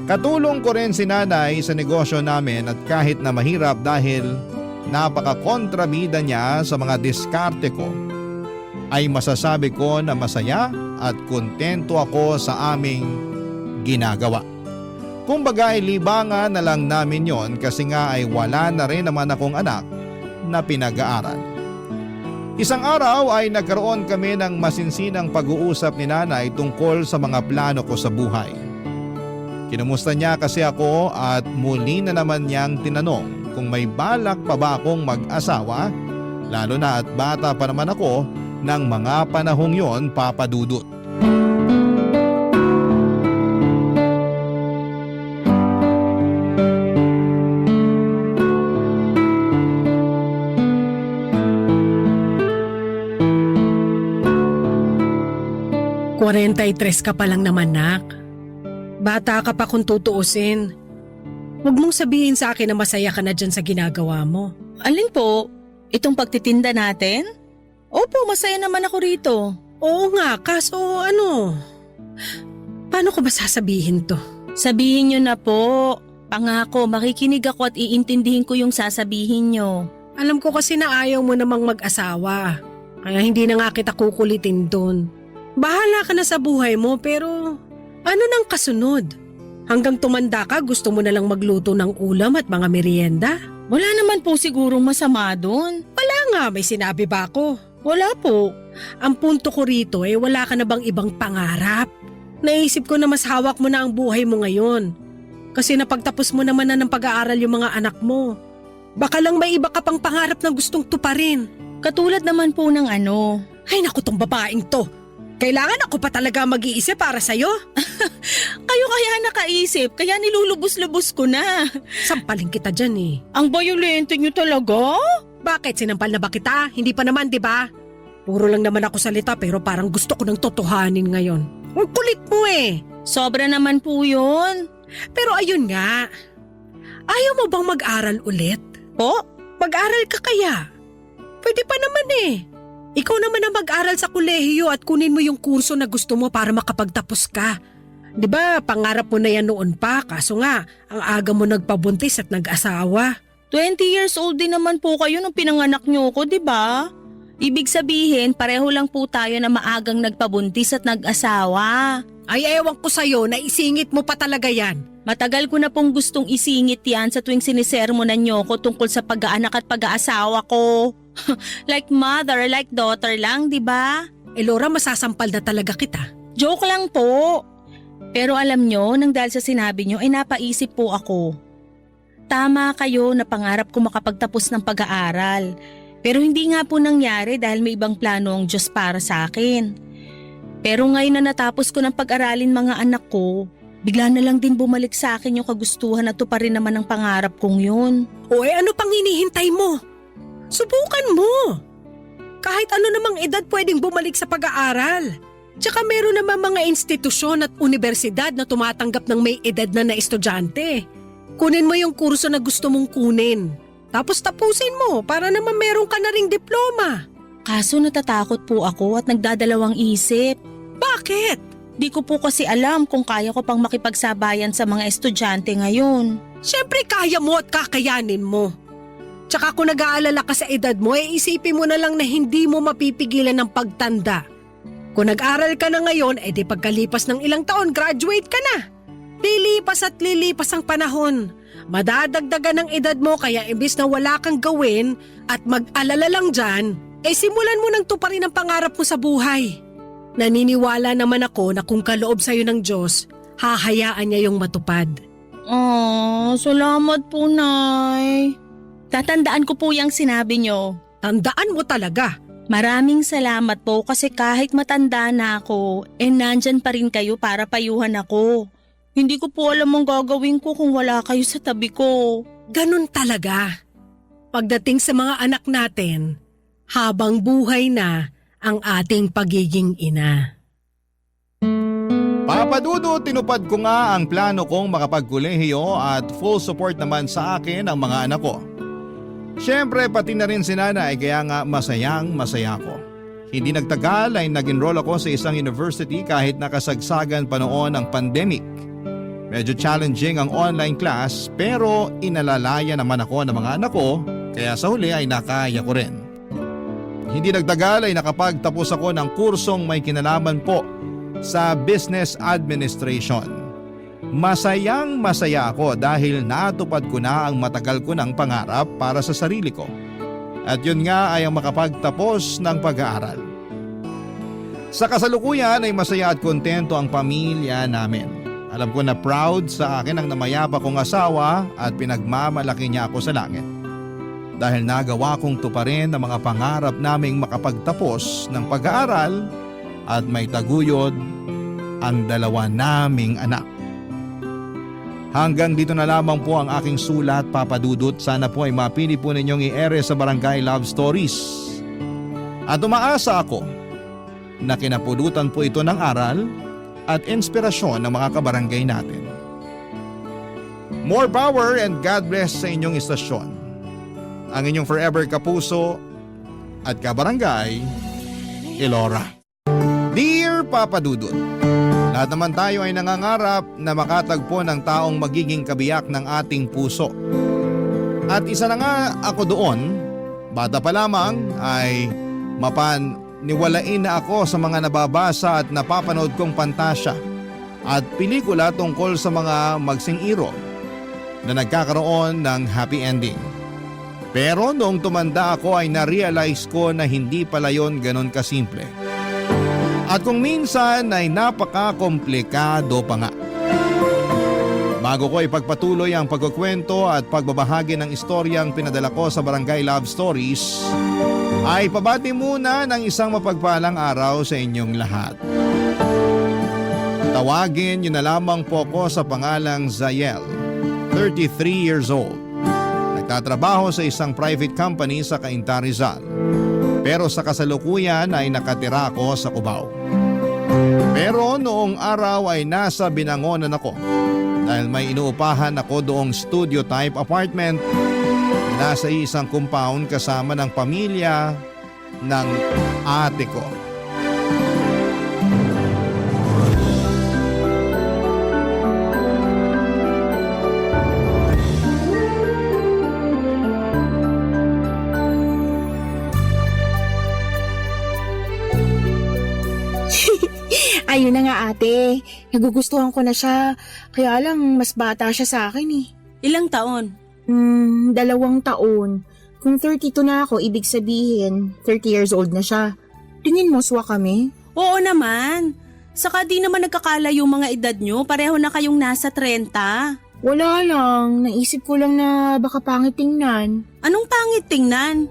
Katulong ko rin si nanay sa negosyo namin at kahit na mahirap dahil napaka-kontrabida niya sa mga diskarte ko, ay masasabi ko na masaya at kontento ako sa aming ginagawa. Kumbaga ay libangan na lang namin yon kasi nga ay wala na rin naman akong anak na pinag-aaral. Isang araw ay nagkaroon kami ng masinsinang pag-uusap ni nanay tungkol sa mga plano ko sa buhay. Kinumusta niya kasi ako at muli na naman niyang tinanong kung may balak pa ba akong mag-asawa, lalo na at bata pa naman ako ng mga panahong yon, Papa Dudut. Tres ka pa lang naman, nak. Bata ka pa kung tutuusin. Huwag mong sabihin sa akin na masaya ka na dyan sa ginagawa mo. Alin po? Itong pagtitinda natin? Opo, masaya naman ako rito. Oo nga, kaso paano ko ba sasabihin to? Sabihin nyo na po. Pangako, makikinig ako at iintindihin ko yung sasabihin nyo. Alam ko kasi na ayaw mo namang mag-asawa. Kaya hindi na nga kita kukulitin doon. Bahala ka na sa buhay mo pero ano nang kasunod? Hanggang tumanda ka, gusto mo na lang magluto ng ulam at mga merienda? Wala naman po sigurong masama doon. Wala nga, may sinabi ba ako? Wala po. Ang punto ko rito wala ka na bang ibang pangarap? Naisip ko na mas hawak mo na ang buhay mo ngayon. Kasi napagtapos mo naman na ng pag-aaral yung mga anak mo. Baka lang may iba ka pang pangarap na gustong tuparin. Katulad naman po ng ano. Ay naku, tong babaeng to. Kailangan ako pa talaga mag-iisip para sa'yo? Kayo kaya nakaisip, kaya nilulubos-lubos ko na. Sampaling kita dyan eh. Ang violento niyo talaga? Bakit? Sinampal na ba kita? Hindi pa naman, di ba? Puro lang naman ako salita pero parang gusto ko ng totohanin ngayon. Ang kulit mo eh. Sobra naman po yun. Pero ayun nga. Ayaw mo bang mag-aral ulit? Po? Mag-aral ka kaya? Pwede pa naman eh. Ikaw naman ang mag-aral sa kolehiyo at kunin mo yung kurso na gusto mo para makapagtapos ka. 'Di ba, pangarap mo na yan noon pa, kaso nga, ang aga mo nagpabuntis at nag-asawa. 20 years old din naman po kayo nung pinanganak niyo ko, di ba? Ibig sabihin, pareho lang po tayo na maagang nagpabuntis at nag-asawa. Ay ewan ko sa'yo, naisingit mo pa talaga yan. Matagal ko na pong gustong isingit yan sa tuwing sinisermonan niyo ko tungkol sa pag-aanak at pag-aasawa ko. Like mother, like daughter lang, di ba? Laura, masasampal na talaga kita. Joke lang po. Pero alam nyo, nang dahil sa sinabi nyo, ay napaisip po ako. Tama kayo na pangarap ko makapagtapos ng pag-aaral. Pero hindi nga po nangyari dahil may ibang plano ang Diyos para sa akin. Pero ngayon na natapos ko ng pag-aralin mga anak ko, bigla na lang din bumalik sa akin yung kagustuhan at tuparin naman ang pangarap kong yun. O ano pang hinihintay mo? Subukan mo. Kahit ano namang edad pwedeng bumalik sa pag-aaral. Tsaka meron naman mga institusyon at universidad na tumatanggap ng may edad na estudyante. Kunin mo yung kurso na gusto mong kunin. Tapos tapusin mo para naman meron ka na ring diploma. Kaso natatakot po ako at nagdadalawang isip. Bakit? Di ko po kasi alam kung kaya ko pang makipagsabayan sa mga estudyante ngayon. Siyempre kaya mo at kakayanin mo. Tsaka kung nag-aalala ka sa edad mo, isipin mo na lang na hindi mo mapipigilan ng pagtanda. Kung nag-aral ka na ngayon, di pagkalipas ng ilang taon, graduate ka na. Lilipas at lilipas ang panahon. Madadagdagan ng edad mo kaya imbis na wala kang gawin at mag-alala lang dyan, simulan mo nang tuparin ang pangarap mo sa buhay. Naniniwala naman ako na kung kaloob sa'yo ng Diyos, hahayaan niya yung matupad. Salamat po, Nay. Tatandaan ko po yung sinabi nyo. Tandaan mo talaga. Maraming salamat po kasi kahit matanda na ako, nandyan pa rin kayo para payuhan ako. Hindi ko po alam ang gagawin ko kung wala kayo sa tabi ko. Ganun talaga. Pagdating sa mga anak natin, habang buhay na ang ating pagiging ina. Papadudo, tinupad ko nga ang plano kong makapagkolehiyo at full support naman sa akin ang mga anak ko. Siyempre pati na rin si nanay kaya nga masayang masaya ko. Hindi nagtagal ay nag-enroll ako sa isang university kahit nakasagsagan pa noon ang pandemic. Medyo challenging ang online class pero inalalaya naman ako ng mga anak ko kaya sa huli ay nakaya ko rin. Hindi nagtagal ay nakapagtapos ako ng kursong may kinalaman po sa business administration. Masayang masaya ako dahil natupad ko na ang matagal ko ng pangarap para sa sarili ko. At yun nga ay ang makapagtapos ng pag-aaral. Sa kasalukuyan ay masaya at kontento ang pamilya namin. Alam ko na proud sa akin ang namayapa kong asawa at pinagmamalaki niya ako sa langit. Dahil nagawa kong tuparin ang mga pangarap naming makapagtapos ng pag-aaral at may taguyod ang dalawa naming anak. Hanggang dito na lamang po ang aking sulat, Papa Dudut. Sana po ay mapili po ninyong i-ere sa Barangay Love Stories. At umaasa ako na kinapulutan po ito ng aral at inspirasyon ng mga kabarangay natin. More power and God bless sa inyong istasyon. Ang inyong forever kapuso at kabarangay, Elora. Dear Papa Dudut, lahat naman tayo ay nangangarap na makatagpo ng taong magiging kabiyak ng ating puso. At isa na nga ako doon, bata pa lamang ay mapaniwalain na ako sa mga nababasa at napapanood kong pantasya. at pelikula tungkol sa mga magsing-iro na nagkakaroon ng happy ending. Pero noong tumanda ako ay na-realize ko na hindi pala yon ganon kasimple. At kung minsan ay napaka-komplikado pa nga. Bago ko ipagpatuloy ang pagkukwento at pagbabahagi ng istoryang pinadala ko sa Barangay Love Stories, ay pabati muna ng isang mapagpalang araw sa inyong lahat. Tawagin niyo na lamang po ko sa pangalang Zayel, 33 years old. Nagtatrabaho sa isang private company sa Cainta, Rizal. Pero sa kasalukuyan ay nakatira ako sa Cubao. Pero noong araw ay nasa Binangonan ako dahil may inuupahan ako doong studio type apartment na nasa isang compound kasama ng pamilya ng ate ko. Ayun na nga ate, nagugustuhan ko na siya. Kaya lang mas bata siya sa akin eh. Ilang taon? 2 taon. Kung 32 na ako, ibig sabihin 30 years old na siya. Tingin mo swa kami? Oo naman. Saka di naman nagkakalayo mga edad nyo, pareho na kayong nasa 30. Wala lang, naisip ko lang na baka pangit tingnan. Anong pangit tingnan?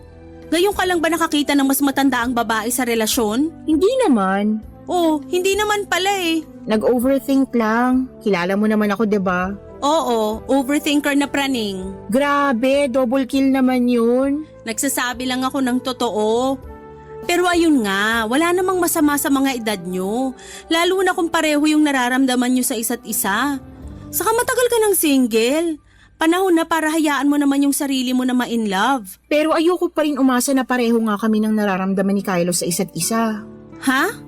Ngayon ka lang ba nakakita ng mas matanda ang babae sa relasyon? Hindi naman. Oh, hindi naman pala eh. Nag-overthink lang. Kilala mo naman ako, 'di ba? Oo, overthinker na praning. Grabe, double kill naman yun. Nagsasabi lang ako ng totoo. Pero ayun nga, wala namang masama sa mga edad nyo. Lalo na kung pareho yung nararamdaman nyo sa isa't isa. Saka matagal ka ng single. Panahon na para hayaan mo naman yung sarili mo na ma-in love. Pero ayoko pa rin umasa na pareho nga kami ng nararamdaman ni Kylo sa isa't isa. Ha?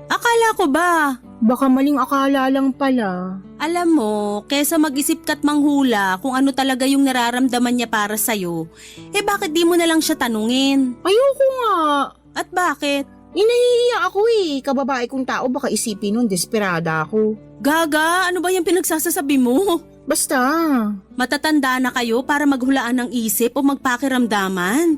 Akala ko ba? Baka maling akala lang pala. Alam mo, kesa mag-isip ka't manghula kung ano talaga yung nararamdaman niya para sa'yo, bakit di mo na lang siya tanungin? Ayoko nga. At bakit? Inahihiya ako eh. Kababae kong tao baka isipin nun desperada ako. Gaga, ano ba yung pinagsasasabi mo? Basta. Matatanda na kayo para maghulaan ng isip o magpakiramdaman.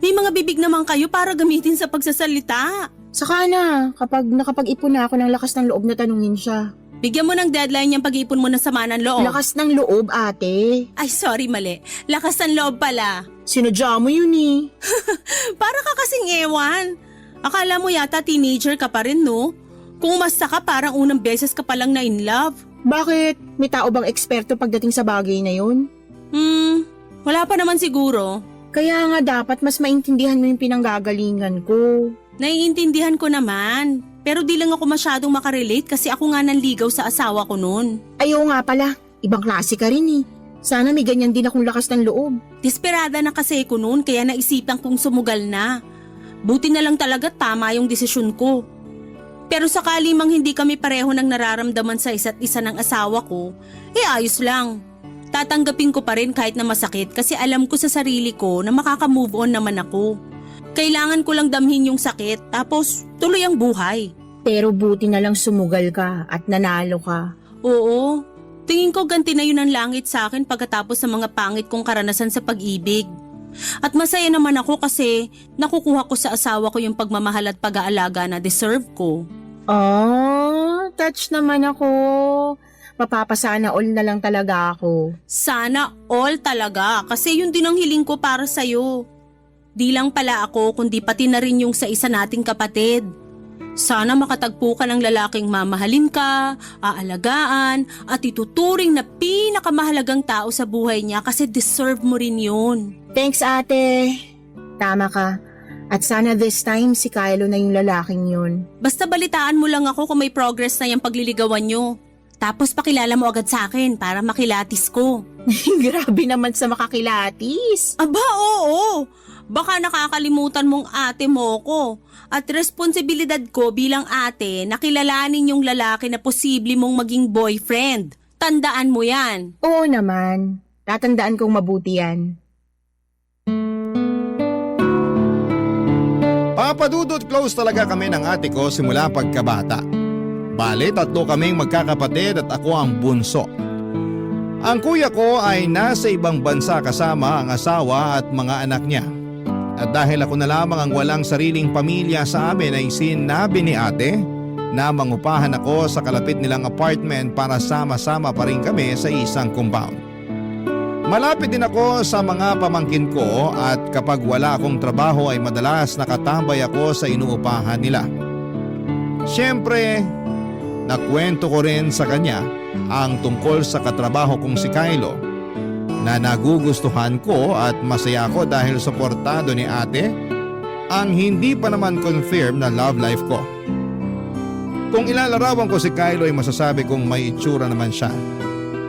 May mga bibig naman kayo para gamitin sa pagsasalita. Saka na, kapag nakapag-ipon na ako ng lakas ng loob na tanungin siya. Bigyan mo ng deadline yung pag-ipon mo ng sama ng loob. Lakas ng loob, ate. Ay, sorry, mali. Lakas ng loob pala. Sinadya mo yun eh. Para ka kasing ewan. Akala mo yata teenager ka pa rin, no? Kung umasta ka, parang unang beses ka palang na in love. Bakit? May tao bang eksperto pagdating sa bagay na yun? Wala pa naman siguro. Kaya nga dapat mas maintindihan mo yung pinanggagalingan ko. Naiintindihan ko naman. Pero di lang ako masyadong makarelate kasi ako nga nanligaw sa asawa ko noon. Ayaw nga pala, ibang klase ka rin eh. Sana may ganyan din akong lakas ng loob. Desperada na kasi ko noon kaya naisipan kong sumugal na. Buti na lang talaga tama yung desisyon ko. Pero sakali mang hindi kami pareho ng nararamdaman sa isa't isa ng asawa ko, ayos lang. Tatanggapin ko pa rin kahit na masakit kasi alam ko sa sarili ko na makaka-move on naman ako. Kailangan ko lang damhin yung sakit tapos tuloy ang buhay. Pero buti na lang sumugal ka at nanalo ka. Oo, tingin ko ganti na yun ang langit sa akin pagkatapos sa mga pangit kong karanasan sa pag-ibig. At masaya naman ako kasi nakukuha ko sa asawa ko yung pagmamahal at pag-aalaga na deserve ko. Oh, touch naman ako. Mapapasana all na lang talaga ako. Sana all talaga kasi yun din ang hiling ko para sa'yo. Di lang pala ako kundi pati na rin yung sa isa nating kapatid. Sana makatagpo ka ng lalaking mamahalin ka, aalagaan, at ituturing na pinakamahalagang tao sa buhay niya kasi deserve mo rin yun. Thanks ate. Tama ka. At sana this time si Kylo na yung lalaking yun. Basta balitaan mo lang ako kung may progress na yung pagliligawan nyo. Tapos pakilala mo agad sa akin para makilatis ko. Grabe naman sa makakilatis. Aba, oo. Baka nakakalimutan mong ate mo ko. At responsibilidad ko bilang ate na kilalanin yung lalaki na posible mong maging boyfriend. Tandaan mo yan. Oo naman. Tatandaan kong mabuti yan. Papadudot close talaga kami ng ate ko simula pagkabata. Bale, 3 kaming magkakapatid at ako ang bunso. Ang kuya ko ay nasa ibang bansa kasama ang asawa at mga anak niya. At dahil ako na lamang ang walang sariling pamilya sa amin ay sinabi ni ate na mangupahan ako sa kalapit nilang apartment para sama-sama pa rin kami sa isang compound. Malapit din ako sa mga pamangkin ko at kapag wala akong trabaho ay madalas nakatambay ako sa inuupahan nila. Siyempre, nakwento ko rin sa kanya ang tungkol sa katrabaho kong si Kylo na nagugustuhan ko at masaya ako dahil suportado ni ate ang hindi pa naman confirm na love life ko. Kung ilalarawan ko si Kylo ay masasabi kong may itsura naman siya.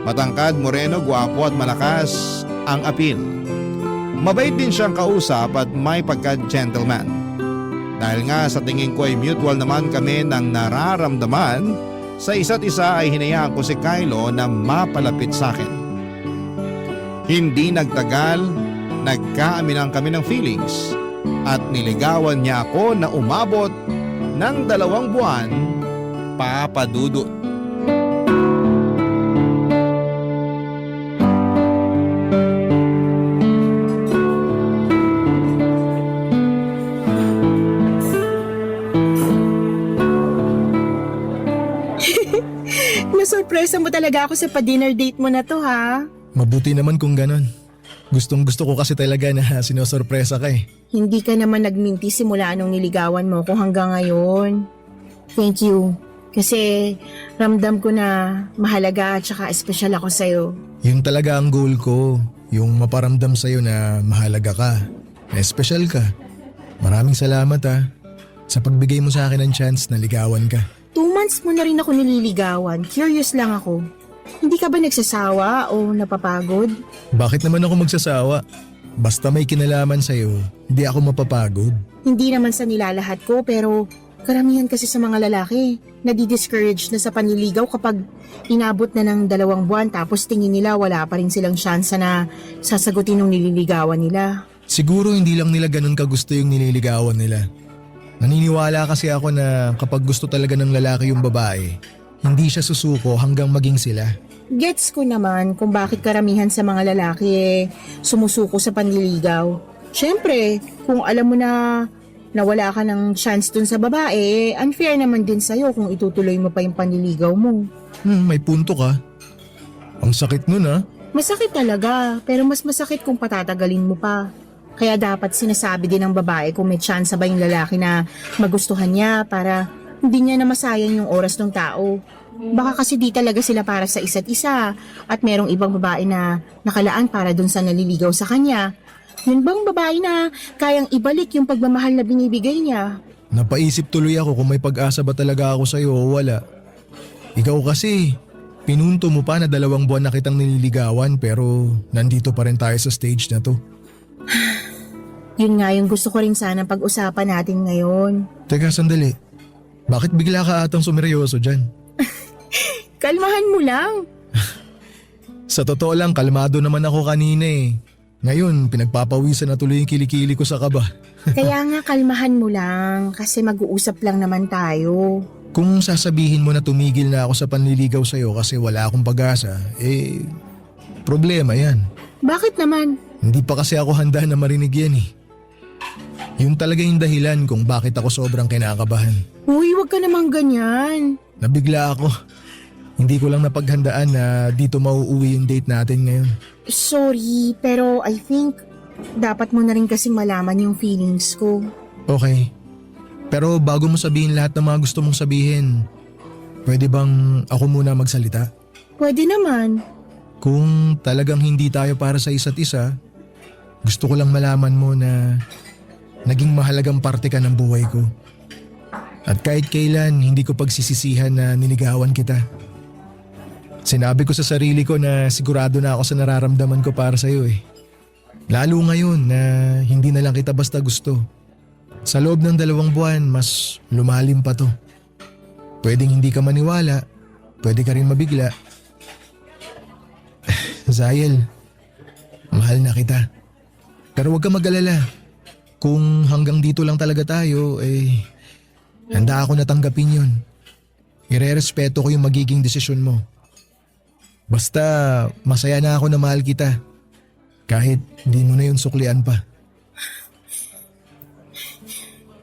Matangkad, moreno, gwapo at malakas ang appeal. Mabait din siyang kausap at may pagka-gentleman. Dahil nga sa tingin ko ay mutual naman kami ng nararamdaman sa isa't isa ay hinayaan ko si Kylo na mapalapit sa akin. Hindi nagtagal, nagkaaminan kami ng feelings at niligawan niya ako na umabot ng 2 buwan, Papa Dudut. Nasurpresa mo talaga ako sa pa-dinner date mo na to, ha? Mabuti naman kung ganon. Gustong gusto ko kasi talaga na sinosorpresa ka eh. Hindi ka naman nagminti simula nung niligawan mo ko hanggang ngayon. Thank you. Kasi ramdam ko na mahalaga at saka espesyal ako sa'yo. Yun talaga ang goal ko. Yung maparamdam sa'yo na mahalaga ka. Na espesyal ka. Maraming salamat sa pagbigay mo sa akin ng chance na ligawan ka. 2 months mo na rin ako nililigawan. Curious lang ako. Hindi ka ba nagsasawa o napapagod? Bakit naman ako magsasawa? Basta may kinalaman sa'yo, hindi ako mapapagod. Hindi naman sa nilalahat ko pero karamihan kasi sa mga lalaki nadi-discourage na sa panliligaw kapag inabot na ng 2 buwan tapos tingin nila wala pa rin silang syansa na sasagutin ng nililigawan nila. Siguro hindi lang nila ganun kagusto yung nililigawan nila. Naniniwala kasi ako na kapag gusto talaga ng lalaki yung babae, hindi siya susuko hanggang maging sila. Gets ko naman kung bakit karamihan sa mga lalaki sumusuko sa panliligaw. Siyempre, kung alam mo na wala ka ng chance dun sa babae, unfair naman din sa'yo kung itutuloy mo pa yung panliligaw mo. May punto ka. Ang sakit nun Masakit talaga, pero mas masakit kung patatagalin mo pa. Kaya dapat sinasabi din ng babae kung may chance ba yung lalaki na magustuhan niya para hindi niya na masayang yung oras ng tao. Baka kasi di talaga sila para sa isa't isa at merong ibang babae na nakalaan para dun sa naliligaw sa kanya. Yun bang babae na kayang ibalik yung pagmamahal na binibigay niya? Napaisip tuloy ako kung may pag-asa ba talaga ako sa'yo o wala. Ikaw kasi, pinunto mo pa na 2 buwan na kitang nililigawan pero nandito pa rin tayo sa stage na to. Yun nga yung gusto ko rin sana pag-usapan natin ngayon. Teka, sandali. Bakit bigla ka atang sumeryoso dyan? Kalmahan mo lang. Sa totoo lang, kalmado naman ako kanina eh. Ngayon, pinagpapawisan na tuloy yung kilikili ko sa kaba. Kaya nga kalmahan mo lang kasi mag-uusap lang naman tayo. Kung sasabihin mo na tumigil na ako sa panliligaw sa'yo kasi wala akong pag-asa, problema yan. Bakit naman? Hindi pa kasi ako handa na marinig yan eh. Yun talaga yung dahilan kung bakit ako sobrang kinakabahan. Uy, wag ka namang ganyan. Nabigla ako. Hindi ko lang napaghandaan na dito mauuwi yung date natin ngayon. Sorry, pero I think dapat mo na rin kasing malaman yung feelings ko. Okay. Pero bago mo sabihin lahat ng mga gusto mong sabihin, pwede bang ako muna magsalita? Pwede naman. Kung talagang hindi tayo para sa isa't isa, gusto ko lang malaman mo na naging mahalagang parte ka ng buhay ko. At kahit kailan, hindi ko pagsisisihan na niligawan kita. Sinabi ko sa sarili ko na sigurado na ako sa nararamdaman ko para sa'yo eh. Lalo ngayon na hindi na lang kita basta gusto. Sa loob ng 2 buwan, mas lumalim pa to. Pwedeng hindi ka maniwala, pwede ka rin mabigla. Zayel, mahal na kita. Pero huwag ka mag-alala. Kung hanggang dito lang talaga tayo, handa ako na tanggapin yun. Irerespeto ko yung magiging desisyon mo. Basta masaya na ako na mahal kita. Kahit hindi mo na yun suklian pa.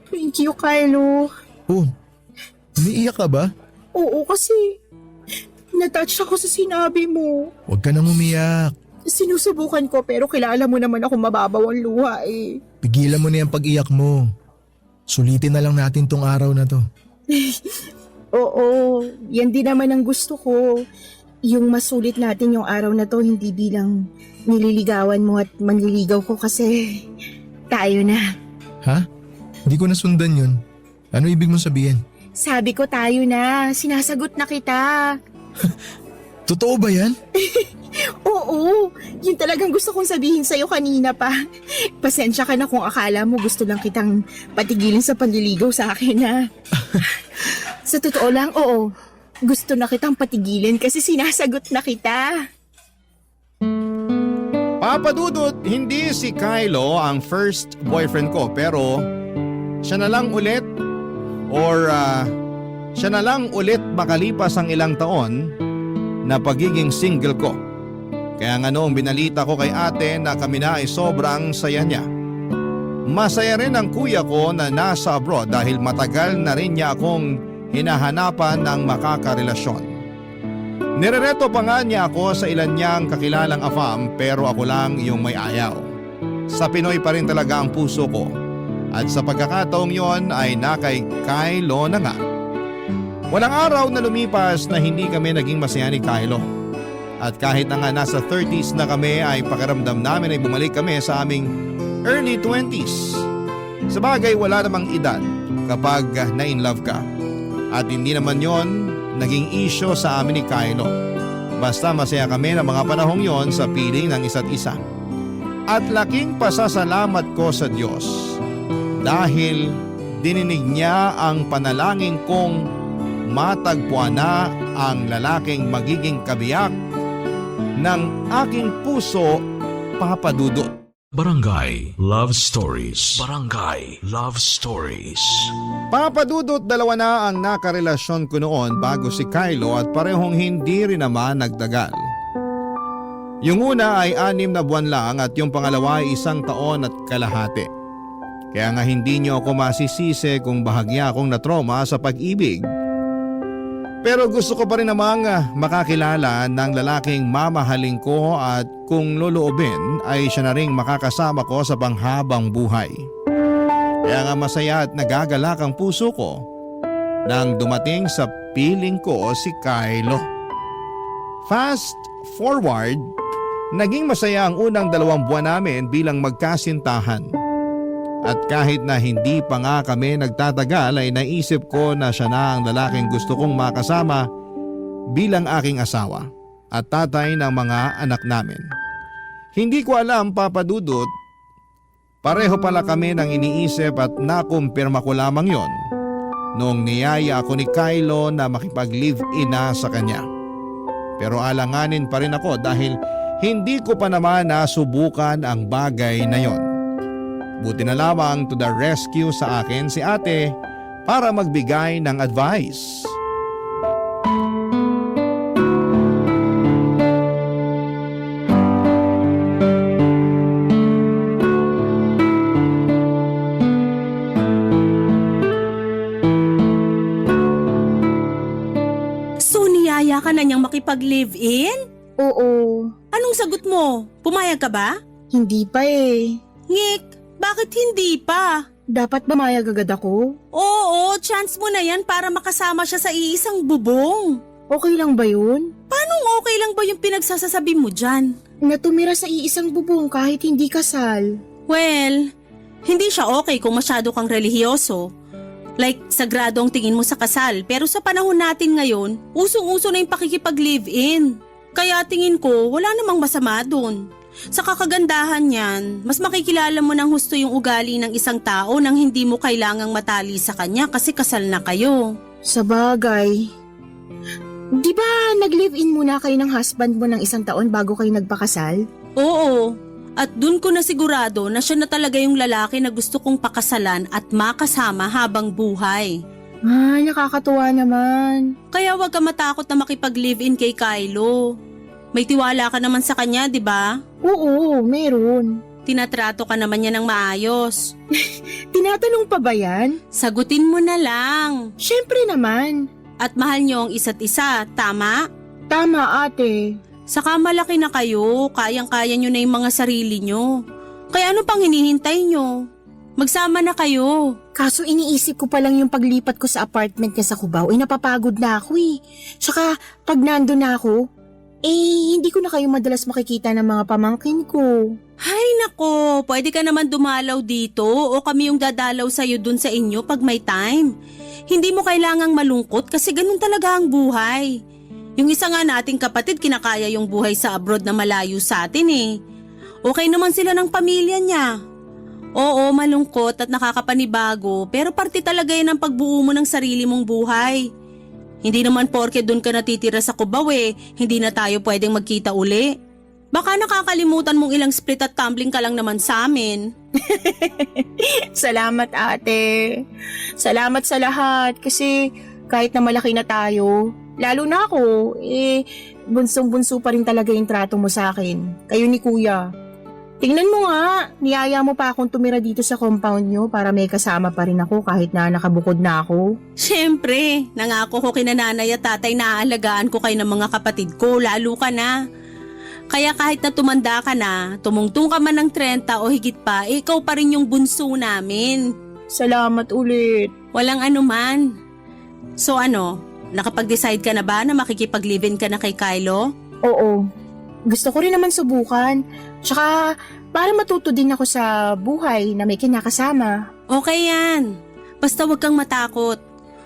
Thank you, Kylo. Oh, umiiyak ka ba? Oo, kasi natouch ako sa sinabi mo. Huwag ka nang umiyak. Sinusubukan ko pero kilala mo naman ako mababaw ang luha eh. Pigilan mo na yung pag-iyak mo. Sulitin na lang natin tong araw na to. Oo, yan din naman ang gusto ko. Yung masulit natin yung araw na to hindi bilang nililigawan mo at manliligaw ko kasi tayo na. Ha? Hindi ko nasundan yun. Ano ibig mong sabihin? Sabi ko tayo na, sinasagot na kita. Totoo ba yan? Oo, yun talagang gusto kong sabihin sa'yo kanina pa. Pasensya ka na kung akala mo gusto lang kitang patigilin sa panliligaw sa akin na. Sa totoo lang, oo. Gusto na kitang patigilin kasi sinasagot na kita. Papa Dudut, hindi si Kylo ang first boyfriend ko pero siya na lang ulit siya na lang ulit makalipas ang ilang taon na pagiging single ko. Kaya nga noong binalita ko kay ate na kami na ay sobrang saya niya. Masaya rin ang kuya ko na nasa abroad dahil matagal na rin niya akong hinahanapan ng makakarelasyon. Nirereto pa nga niya ako sa ilan niyang kakilalang afam pero ako lang yung may ayaw. Sa Pinoy pa rin talaga ang puso ko at sa pagkakataong yon ay nakay Kylo na nga. Walang araw na lumipas na hindi kami naging masaya ni Kylo. At kahit na nga nasa 30s na kami ay pakiramdam namin ay bumalik kami sa aming early 20s. Sabagay wala namang edad kapag na-in-love ka. At hindi naman yon naging issue sa amin ni Kylo. Basta masaya kami ng mga panahong yon sa piling ng isa't isa. At laking pasasalamat ko sa Diyos dahil dininig niya ang panalangin kong matagpuan na ang lalaking magiging kabiyak ng aking puso, Papa Dudut. Barangay Love Stories. Barangay Love Stories. Papa Dudut, dalawa na ang nakarelasyon ko noon bago si Kylo at parehong hindi rin naman nagtagal. Yung una ay 6 na buwan lang at yung pangalawa ay 1 taon at kalahati. Kaya nga hindi niyo ako masisisi kung bahagya akong natroma sa pag-ibig. Pero gusto ko pa rin namang makakilala ng lalaking mamahalin ko at kung loloobin ay siya na ring makakasama ko sa panghabang buhay. Kaya nga masaya at nagagalak ang puso ko nang dumating sa piling ko si Kylo. Fast forward, naging masaya ang unang 2 buwan namin bilang magkasintahan. At kahit na hindi pa nga kami nagtatagal ay naisip ko na siya na ang lalaking gusto kong makasama bilang aking asawa at tatay ng mga anak namin. Hindi ko alam, Papa Dudut, pareho pala kami ng iniisip at nakumpirma ko lamang yon noong niyaya ako ni Kylo na makipag-live-in na sa kanya. Pero alanganin pa rin ako dahil hindi ko pa naman nasubukan ang bagay na yon. Buti na lamang to the rescue sa akin si ate para magbigay ng advice. So niyaya ka na niyang makipag-live-in? Oo, Anong sagot mo? Pumayag ka ba? hindi pa eh. Ngik, bakit hindi pa? Dapat ba mayag agad ako? Oo, chance mo na yan para makasama siya sa iisang bubong. Okay lang ba yun? Paano okay lang ba yung pinagsasasabi mo dyan? Natumira sa iisang bubong kahit hindi kasal. Well, hindi siya okay kung masyado kang relihiyoso. Like, sagrado ang tingin mo sa kasal. Pero sa panahon natin ngayon, usong-uso na yung pakikipag-live-in. Kaya tingin ko, wala namang masama dun. Sa kakagandahan niyan, mas makikilala mo ng husto yung ugali ng isang tao nang hindi mo kailangang matali sa kanya kasi kasal na kayo. Sa bagay. Di ba nag-live-in muna kayo ng husband mo ng 1 taon bago kayo nagpakasal? Oo, at dun ko na sigurado na siya na talaga yung lalaki na gusto kong pakasalan at makasama habang buhay. Ay, nakakatuwa naman. Kaya huwag ka matakot na makipag-live-in kay Kylo. May tiwala ka naman sa kanya, di ba? Oo, meron. Tinatrato ka naman niya ng maayos. Tinatanong pa ba yan? Sagutin mo na lang. Syempre naman. At mahal niyo ang isa't isa, tama? Tama ate. Saka malaki na kayo, kayang-kaya niyo na yung mga sarili niyo. Kaya ano pang hinihintay niyo? Magsama na kayo. Kaso iniisip ko pa lang yung paglipat ko sa apartment niya sa Cubao, napapagod na ako eh. Tsaka pag nandun na ako, hindi ko na kayo madalas makikita ng mga pamangkin ko. Hay nako, pwede ka naman dumalaw dito o kami yung dadalaw sa'yo dun sa inyo pag may time. Hindi mo kailangang malungkot kasi ganun talaga ang buhay. Yung isa nga nating kapatid kinakaya yung buhay sa abroad na malayo sa atin eh. Okay naman sila ng pamilya niya. Oo, malungkot at nakakapanibago pero parte talaga yan ang pagbuo mo ng sarili mong buhay. Hindi naman porke doon ka natitira sa Cubao hindi na tayo pwedeng magkita uli. Baka nakakalimutan mong ilang split at tumbling ka lang naman sa amin. Salamat ate. Salamat sa lahat kasi kahit na malaki na tayo, lalo na ako, bunsong-bunso pa rin talaga yung trato mo sa akin. Kayo ni kuya. Tingnan mo nga, niyaya mo pa akong tumira dito sa compound nyo para may kasama pa rin ako kahit na nakabukod na ako. Siyempre, nangako ko kina nanay at tatay na aalagaan ko kayo ng mga kapatid ko, lalo ka na. Kaya kahit na tumanda ka na, tumungtong ka man ng 30 o higit pa, ikaw pa rin yung bunso namin. Salamat ulit. Walang anuman. So ano, nakapag-decide ka na ba na makikipag-live-in ka na kay Kylo? Oo. Gusto ko rin naman subukan. Tsaka para matuto din ako sa buhay na may kinakasama. Okay yan. Basta huwag kang matakot.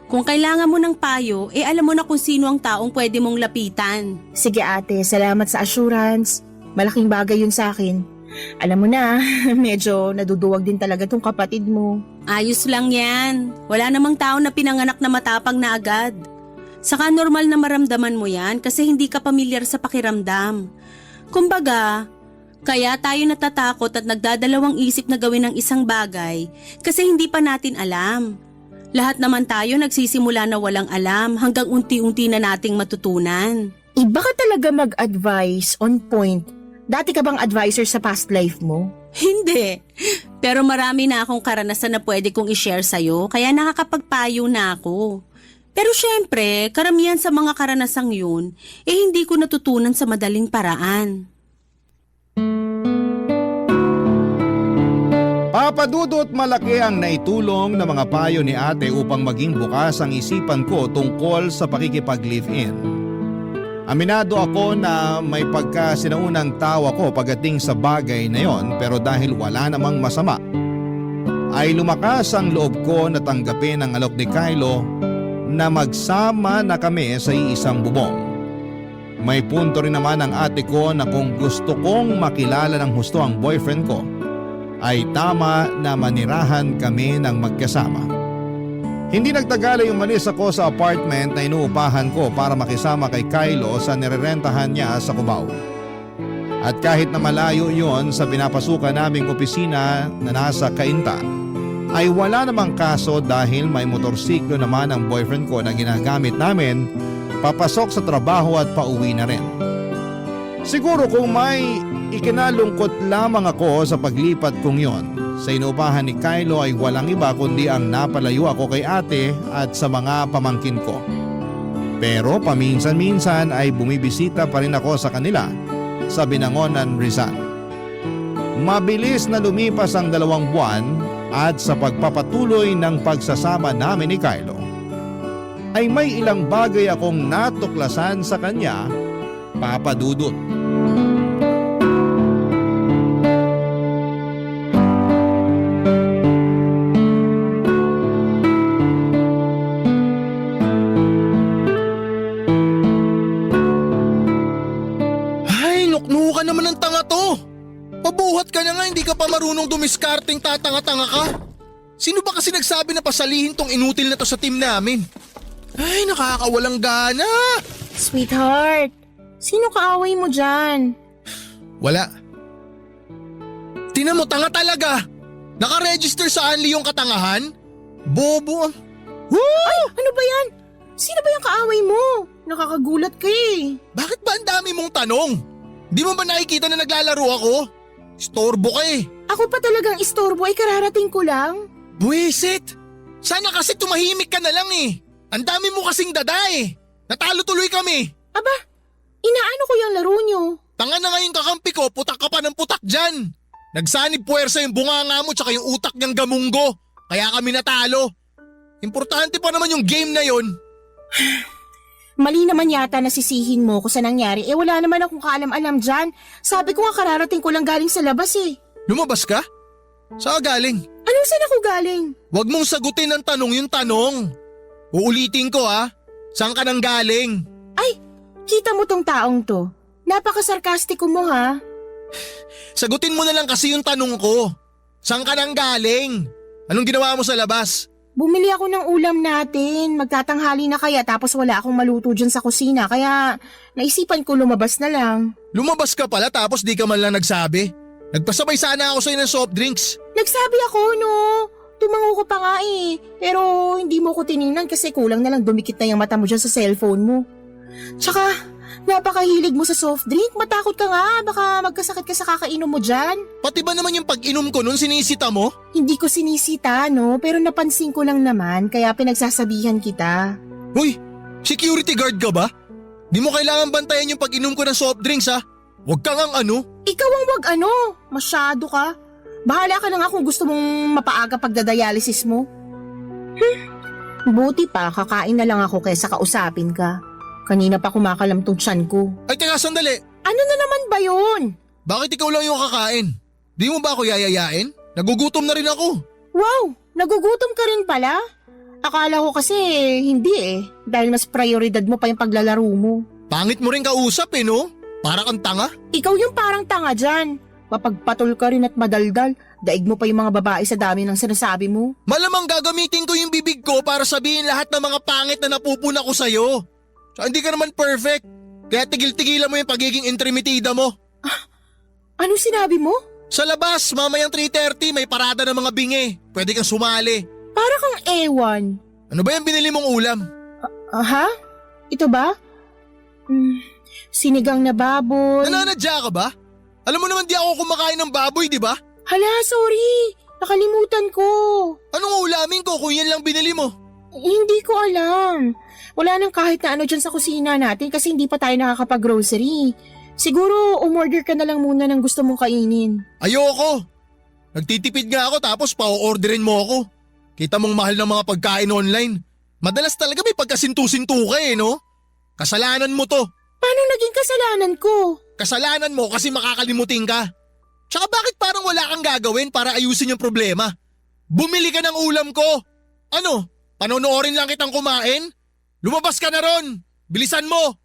Kung kailangan mo ng payo, alam mo na kung sino ang taong pwede mong lapitan. Sige ate, salamat sa assurance. Malaking bagay yun sa akin. Alam mo na, medyo naduduwag din talaga tong kapatid mo. Ayos lang yan. Wala namang tao na pinanganak na matapang na agad. Saka normal na maramdaman mo yan kasi hindi ka pamilyar sa pakiramdam. Kumbaga, kaya tayo natatakot at nagdadalawang isip na gawin ang isang bagay kasi hindi pa natin alam. Lahat naman tayo nagsisimula na walang alam hanggang unti-unti na nating matutunan. Iba ka talaga mag-advise on point. Dati ka bang advisor sa past life mo? Hindi. Pero marami na akong karanasan na pwede kong i-share sa'yo kaya nakakapagpayo na ako. Pero syempre, karamihan sa mga karanasang yun, hindi ko natutunan sa madaling paraan. Papadudot malaki ang naitulong na mga payo ni ate upang maging bukas ang isipan ko tungkol sa pakikipag-live-in. Aminado ako na may pagkasinaunang tawa ko pagdating sa bagay na yon pero dahil wala namang masama, ay lumakas ang loob ko na tanggapin ang alok ni Kylo na magsama na kami sa iisang bubong. May punto rin naman ang ate ko na kung gusto kong makilala ng husto ang boyfriend ko, ay tama na manirahan kami ng magkasama. Hindi nagtagal ay umalis ako sa apartment na inuupahan ko para makisama kay Kylo sa nirerentahan niya sa Cubao. At kahit na malayo yon sa pinapasukan naming opisina na nasa Cainta, ay wala namang kaso dahil may motorsiklo naman ang boyfriend ko na ginagamit namin papasok sa trabaho at pauwi na rin. Siguro kung may ikinalungkot lamang ako sa paglipat kong yon, sa inuupahan ni Kylo ay walang iba kundi ang napalayo ako kay ate at sa mga pamangkin ko. Pero paminsan-minsan ay bumibisita pa rin ako sa kanila sa Binangonan, Rizal. Mabilis na lumipas ang 2 buwan at sa pagpapatuloy ng pagsasama namin ni Kylo, ay may ilang bagay akong natuklasan sa kanya, Papa Dudut. Ay, nuknukan naman ng tanga to. Pabuhat ka na nga, hindi ka pa marunong dumiskarting tatanga-tanga ka. Sino ba kasi nagsabi na pasalihin tong inutil na to sa team namin? Ay, nakakawalang gana. Sweetheart, sino kaaway mo dyan? Wala. Tinan mo, tanga talaga. Nakaregister sa Anli yung katangahan? Bobo. Ay, ano ba yan? Sino ba yung kaaway mo? Nakakagulat ka eh. Bakit ba ang dami mong tanong? Di mo ba nakikita na naglalaro ako? Istorbo ka eh. Ako pa talagang istorbo ay kararating ko lang. Buwisit! Sana kasi tumahimik ka na lang eh. Ang dami mo kasing dada eh. Natalo tuloy kami. Aba, inaano ko yung laro nyo? Tanga na nga yung kakampi ko, putak ka pa ng putak dyan. Nagsanib puwersa yung bunganga mo tsaka yung utak niyang gamunggo. Kaya kami natalo. Importante pa naman yung game na yon. Mali naman yata na sisihin mo ko sa nangyari. Eh wala naman akong kaalam-alam dyan. Sabi ko nga kararating ko lang galing sa labas eh. Lumabas ka? Saan ka galing? Anong saan ako galing? Huwag mong sagutin ng tanong yung tanong. Uulitin ko ha. Saan ka nang galing? Ay, kita mo tong taong to. Napaka-sarkastiko mo ha. Sagutin mo na lang kasi yung tanong ko. Saan ka nang galing? Anong ginawa mo sa labas? Bumili ako ng ulam natin. Magtatanghali na kaya tapos wala akong maluto dyan sa kusina. Kaya naisipan ko lumabas na lang. Lumabas ka pala tapos di ka man lang nagsabi. Nagpasabay sana ako sa'yo ng soft drinks. Nagsabi ako no. Tumango ko pa nga eh. Pero hindi mo ko tiningnan kasi kulang na lang dumikit na yung mata mo dyan sa cellphone mo. Tsaka napakahilig mo sa soft drink. Matakot ka nga. Baka magkasakit ka sa kakainom mo dyan. Pati ba naman yung pag-inom ko nun sinisita mo? Hindi ko sinisita no. Pero napansin ko lang naman kaya pinagsasabihan kita. Hoy, security guard ka ba? Di mo kailangan bantayan yung pag-inom ko ng soft drinks ha. Huwag kang ang ano. Ikaw ang wag ano. Masyado ka. Bahala ka na nga kung gusto mong mapaaga pagdadialysis mo. Buti pa, kakain na lang ako kaysa kausapin ka. Kanina pa kumakalam tong tiyan ko. Ay teka sandali. Ano na naman ba yun? Bakit ikaw lang yung kakain? Di mo ba ako yayayain? Nagugutom na rin ako. Wow, nagugutom ka rin pala? Akala ko kasi hindi eh. Dahil mas prioridad mo pa yung paglalaro mo. Pangit mo rin kausap eh no? Para kang tanga. Ikaw yung parang tanga dyan. Mapagpatol ka rin at madaldal. Daig mo pa yung mga babae sa dami ng sinasabi mo. Malamang gagamitin ko yung bibig ko para sabihin lahat ng mga pangit na napupuna ko sa'yo. So, hindi ka naman perfect. Kaya tigil-tigilan mo yung pagiging intrimitida mo. Ano sinabi mo? Sa labas, mamayang 3:30 may parada ng mga bingi. Pwede kang sumali. Para kang ewan. Ano ba yung binili mong ulam? Aha? Ito ba? Sinigang na baboy. Nananadya ka ba? Alam mo naman di ako kumakain ng baboy, di ba? Hala, sorry. Nakalimutan ko. Anong ulamin ko kung yan lang binili mo? Hindi ko alam. Wala nang kahit na ano dyan sa kusina natin kasi hindi pa tayo nakakapag-grocery. Siguro umorder ka na lang muna ng gusto mong kainin. Ayoko. Nagtitipid nga ako tapos pa-orderin mo ako. Kita mong mahal ng mga pagkain online. Madalas talaga may pagkasintu-sintu ka eh, no? Kasalanan mo to. Paano naging kasalanan ko? Kasalanan mo kasi makakalimutin ka. Tsaka bakit parang wala kang gagawin para ayusin yung problema? Bumili ka ng ulam ko. Ano? Panonoorin lang kitang kumain? Lumabas ka na ron. Bilisan mo.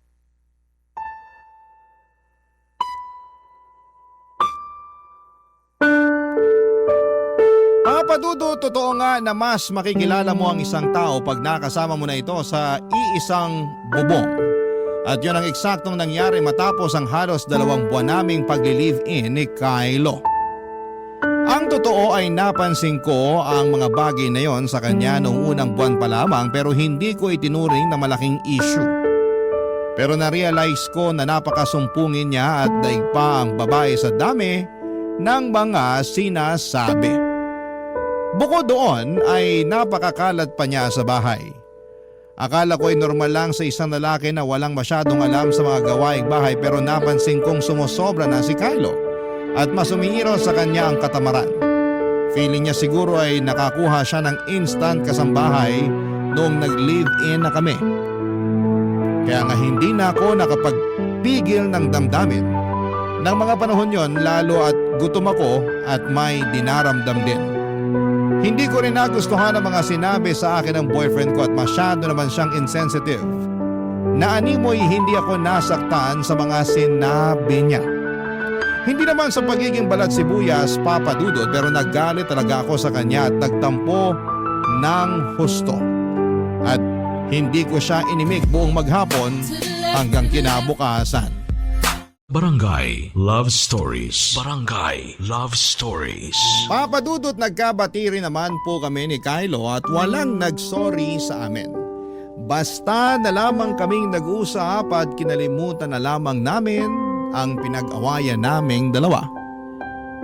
Mga padudo, totoo nga na mas makikilala mo ang isang tao pag nakasama mo na ito sa iisang bubong. At yun ang eksaktong nangyari matapos ang halos 2 buwan naming pagli-live-in ni Kylo. Ang totoo ay napansin ko ang mga bagay na yon sa kanya noong unang buwan pa lamang pero hindi ko itinuring na malaking issue. Pero na-realize ko na napakasumpungin niya at daig pa ang babae sa dami ng mga sinasabi. Bukod doon ay napakakalat pa niya sa bahay. Akala ko ay normal lang sa isang lalaki na walang masyadong alam sa mga gawaing bahay pero napansin kong sumusobra na si Kylo at mas umiiro sa kanya ang katamaran. Feeling niya siguro ay nakakuha siya ng instant kasambahay noong nag-live-in na kami. Kaya nga hindi na ako nakapagpigil ng damdamin. Nang mga panahon yon lalo at gutom ako at may dinaramdam din. Hindi ko rin nagustuhan ang mga sinabi sa akin ng boyfriend ko at masyado naman siyang insensitive. Naanimoy hindi ako nasaktan sa mga sinabi niya. Hindi naman sa pagiging balat sibuyas, Papa Dudod, pero naggalit talaga ako sa kanya at nagtampo ng husto. At hindi ko siya inimik buong maghapon hanggang kinabukasan. Barangay Love Stories. Barangay Love Stories. Papa Dudut, nagkabati rin naman po kami ni Kylo at walang nagsorry sa amin. Basta na lamang kaming nag-uusap at kinalimutan na lamang namin ang pinag-awayan naming dalawa.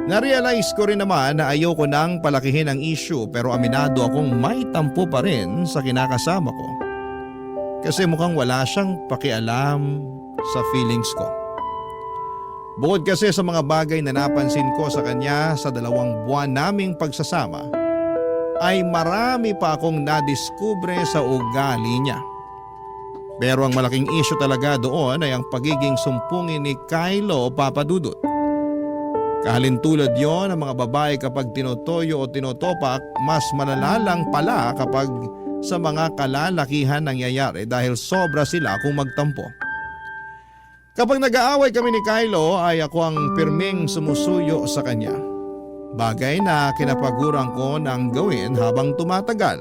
Narealize ko rin naman na ayoko nang palakihin ang issue pero aminado akong may tampo pa rin sa kinakasama ko. Kasi mukhang wala siyang pakialam sa feelings ko. Bukod kasi sa mga bagay na napansin ko sa kanya sa 2 buwan naming pagsasama, ay marami pa akong nadiskubre sa ugali niya. Pero ang malaking issue talaga doon ay ang pagiging sumpungin ni Kylo, Papa Dudut. Kahalintulad yon ng mga babae kapag tinotoyo o tinotopak, mas malala lang pala kapag sa mga kalalakihan nangyayari dahil sobra sila kung magtampo. Kapag nag-aaway kami ni Kylo ay ako ang pirming sumusuyo sa kanya. Bagay na kinapaguran ko ng gawin habang tumatagal.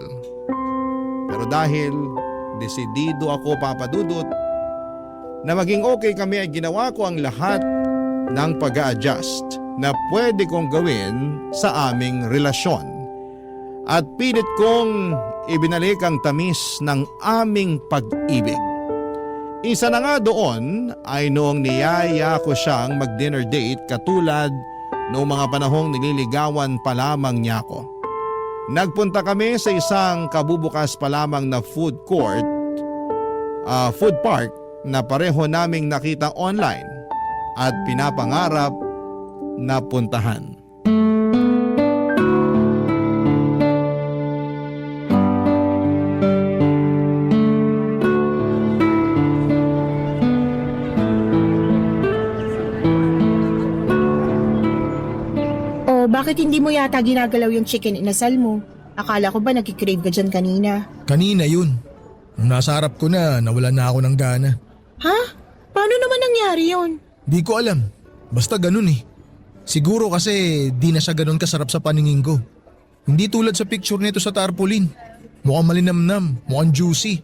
Pero dahil desidido ako, Papa Dudut, na maging okay kami ay ginawa ko ang lahat ng pag-a-adjust na pwede kong gawin sa aming relasyon. At pilit kong ibinalik ang tamis ng aming pag-ibig. Isa na nga doon ay noong niyaya ko siyang mag-dinner date katulad noong mga panahong nililigawan pa lamang niya ako. Nagpunta kami sa isang kabubukas pa lamang na food park na pareho naming nakita online at pinapangarap na puntahan. Bakit hindi mo yata ginagalaw yung chicken inasal mo? Akala ko ba nagkikrave ka dyan kanina? Kanina yun. Nung nasa harap ko na, nawalan na ako ng gana. Ha? Paano naman nangyari yun? Di ko alam. Basta ganun eh. Siguro kasi di na siya ganun kasarap sa paningin ko. Hindi tulad sa picture nito sa tarpaulin. Mukhang malinamnam, mukhang juicy.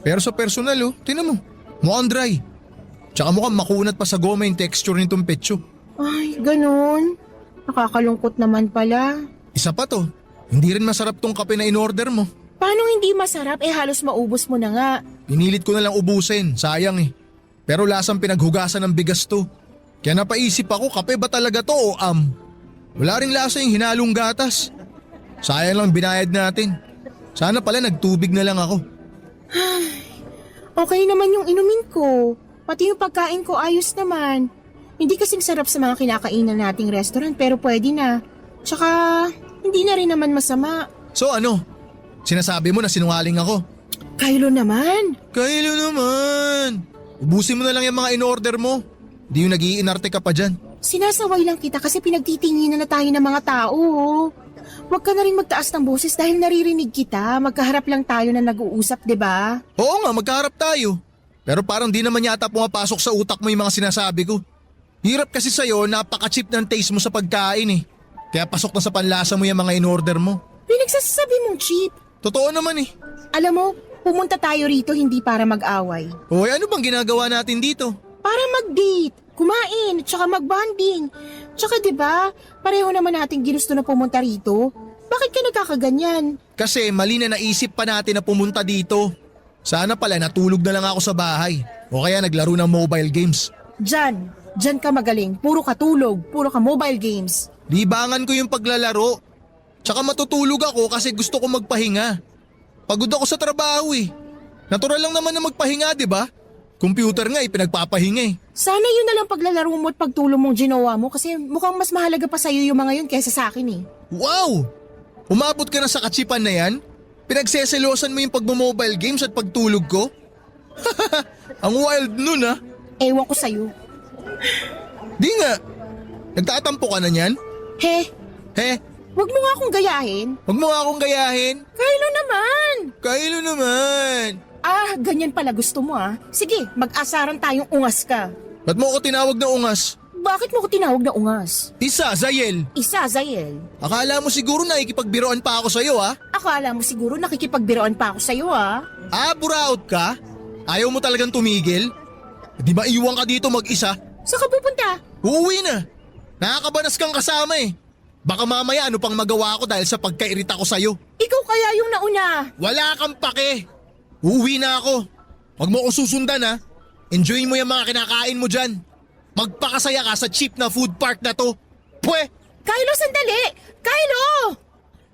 Pero sa personal tinan mo, mukhang dry. Tsaka mukhang makunat pa sa goma yung texture nitong petso. Ay, ganun. Nakakalungkot naman pala. Isa pa to, hindi rin masarap tong kape na in-order mo. Paano hindi masarap? Halos maubos mo na nga. Pinilit ko na lang ubusin, sayang eh. Pero lasang pinaghugasan ng bigas to. Kaya napaisip ako, kape ba talaga to o Wala ring lasa yung hinalong gatas. Sayang lang binayad natin. Sana pala nagtubig na lang ako. Okay naman yung inumin ko. Pati yung pagkain ko ayos naman. Hindi kasing sarap sa mga kinakainan nating restaurant pero pwede na. Tsaka hindi na rin naman masama. So ano? Sinasabi mo na sinungaling ako? Kylo naman. Kylo naman! Ubusin mo na lang yung mga in-order mo. Di yung nag-iinarte ka pa dyan. Sinasaway lang kita kasi pinagtitinginan na tayo ng mga tao. Huwag ka na rin magtaas ng boses dahil naririnig kita. Magkaharap lang tayo na nag-uusap, 'di ba? Oo nga, magkaharap tayo. Pero parang di naman yata pumapasok sa utak mo yung mga sinasabi ko. Hirap kasi sa'yo, napaka-cheap ng taste mo sa pagkain eh. Kaya pasok na sa panlasa mo yung mga in-order mo. Pinagsasabi mong cheap. Totoo naman eh. Alam mo, pumunta tayo rito hindi para mag-away. Hoy, ano bang ginagawa natin dito? Para mag-date, kumain, tsaka mag-bonding. Tsaka 'di ba, pareho naman nating ginusto na pumunta rito. Bakit ka nagkakaganyan? Kasi mali na naisip pa natin na pumunta dito. Sana pala natulog na lang ako sa bahay. O kaya naglaro ng mobile games. Diyan ka magaling. Puro ka tulog, puro ka mobile games. Libangan ko yung paglalaro. Tsaka matutulog ako kasi gusto ko magpahinga. Pagod ako sa trabaho eh. Natural lang naman na magpahinga, di ba? Computer nga pinagpapahinga eh. Sana yun na lang paglalaro mo at pagtulong mong ginawa mo kasi mukhang mas mahalaga pa sa'yo yung mga yun kaysa sa akin eh. Wow! Umabot ka na sa katsipan na yan? Pinagseselosan mo yung pagmo-mobile games at pagtulog ko? Ang wild nun ah. Ewan ko sa'yo. Di nga. Nagtatampo ka na niyan? He, wag mo nga akong gayahin. Huwag mo nga akong gayahin. Kylo naman. Kylo naman. Ganyan pala gusto mo ah. Sige, mag-asaran tayong ungas ka. Ba't mo ako tinawag na ungas? Bakit mo ko tinawag na ungas? Isa, Zayel. Isa, Zael. Akala mo siguro nakikipagbiroan pa ako sa'yo ha? Akala mo siguro nakikipagbiroan pa ako sa'yo ah. Buraot ka? Ayaw mo talagang tumigil? Di ba iwan ka dito mag-isa? Saan ka pupunta? Uuwi na. Nakakabanas kang kasama eh. Baka mamaya ano pang magawa ko dahil sa pagkairita ko sa'yo. Ikaw kaya yung nauna. Wala kang pake. Uuwi na ako. Huwag mo ko susundan ha. Enjoyin mo yung mga kinakain mo dyan. Magpakasaya ka sa cheap na food park na to. Pwe! Kylo, sandali! Kylo!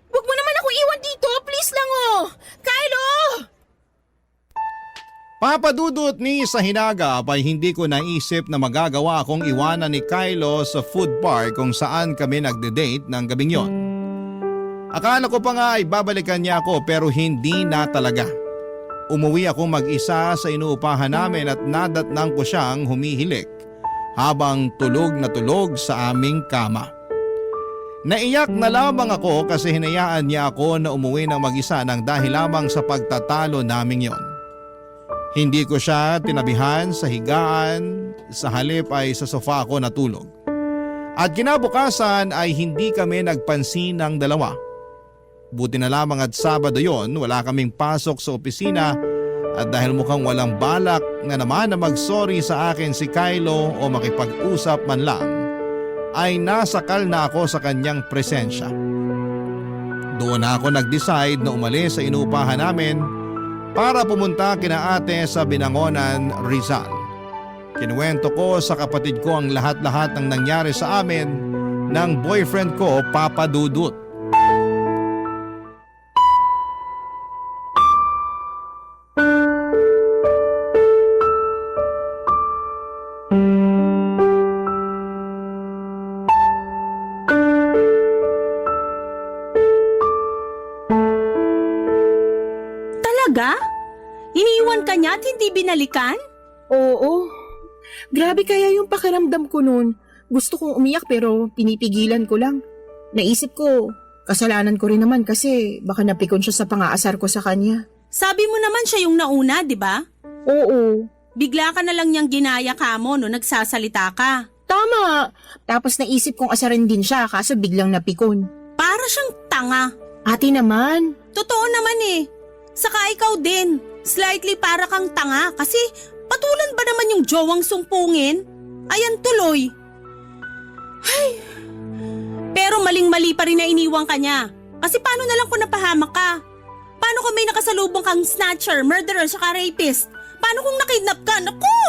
Huwag mo naman ako iwan dito. Please lang oh. Kylo! Papadudot ni sa hinagap ay hindi ko naisip na magagawa akong iwanan ni Kylo sa food park kung saan kami nagde-date ng gabing yon. Akala ko pa nga ay babalikan niya ako pero hindi na talaga. Umuwi ako mag-isa sa inuupahan namin at nadatnang ko siyang humihilik habang tulog na tulog sa aming kama. Naiyak na lamang ako kasi hinayaan niya ako na umuwi ng mag-isa nang dahil lamang sa pagtatalo naming yon. Hindi ko siya tinabihan sa higaan, sa halip ay sa sofa ako natulog. At kinabukasan ay hindi kami nagpansin ng dalawa. Buti na lamang at Sabado yon, wala kaming pasok sa opisina at dahil mukhang walang balak na naman na mag-sorry sa akin si Kylo o makipag-usap man lang, ay nasakal na ako sa kanyang presensya. Doon na ako nag-decide na umalis sa inuupahan namin para pumunta kina ate sa Binangonan, Rizal. Kinuwento ko sa kapatid ko ang lahat-lahat ng nangyari sa amin ng boyfriend ko, Papa Dudut. Talaga? Iniiwan ka niya at hindi binalikan? Oo. Grabe kaya yung pakiramdam ko noon. Gusto kong umiyak pero pinipigilan ko lang. Naisip ko, kasalanan ko rin naman kasi baka napikon siya sa pangaasar ko sa kanya. Sabi mo naman siya yung nauna, di ba? Oo. Bigla ka na lang niyang ginaya ka mo no nagsasalita ka. Tama. Tapos naisip kong asarin din siya kaso biglang napikon. Para siyang tanga. Ate naman. Totoo naman eh. Saka ikaw din. Slightly para kang tanga kasi patulan ba naman yung jowang sumpungin? Ayan tuloy. Ay. Pero maling-mali pa rin na iniwang ka niya. Kasi paano na lang kung napahamak ka? Paano kung may nakasalubong kang snatcher, murderer, saka rapist? Paano kung nakidnap ka? Naku!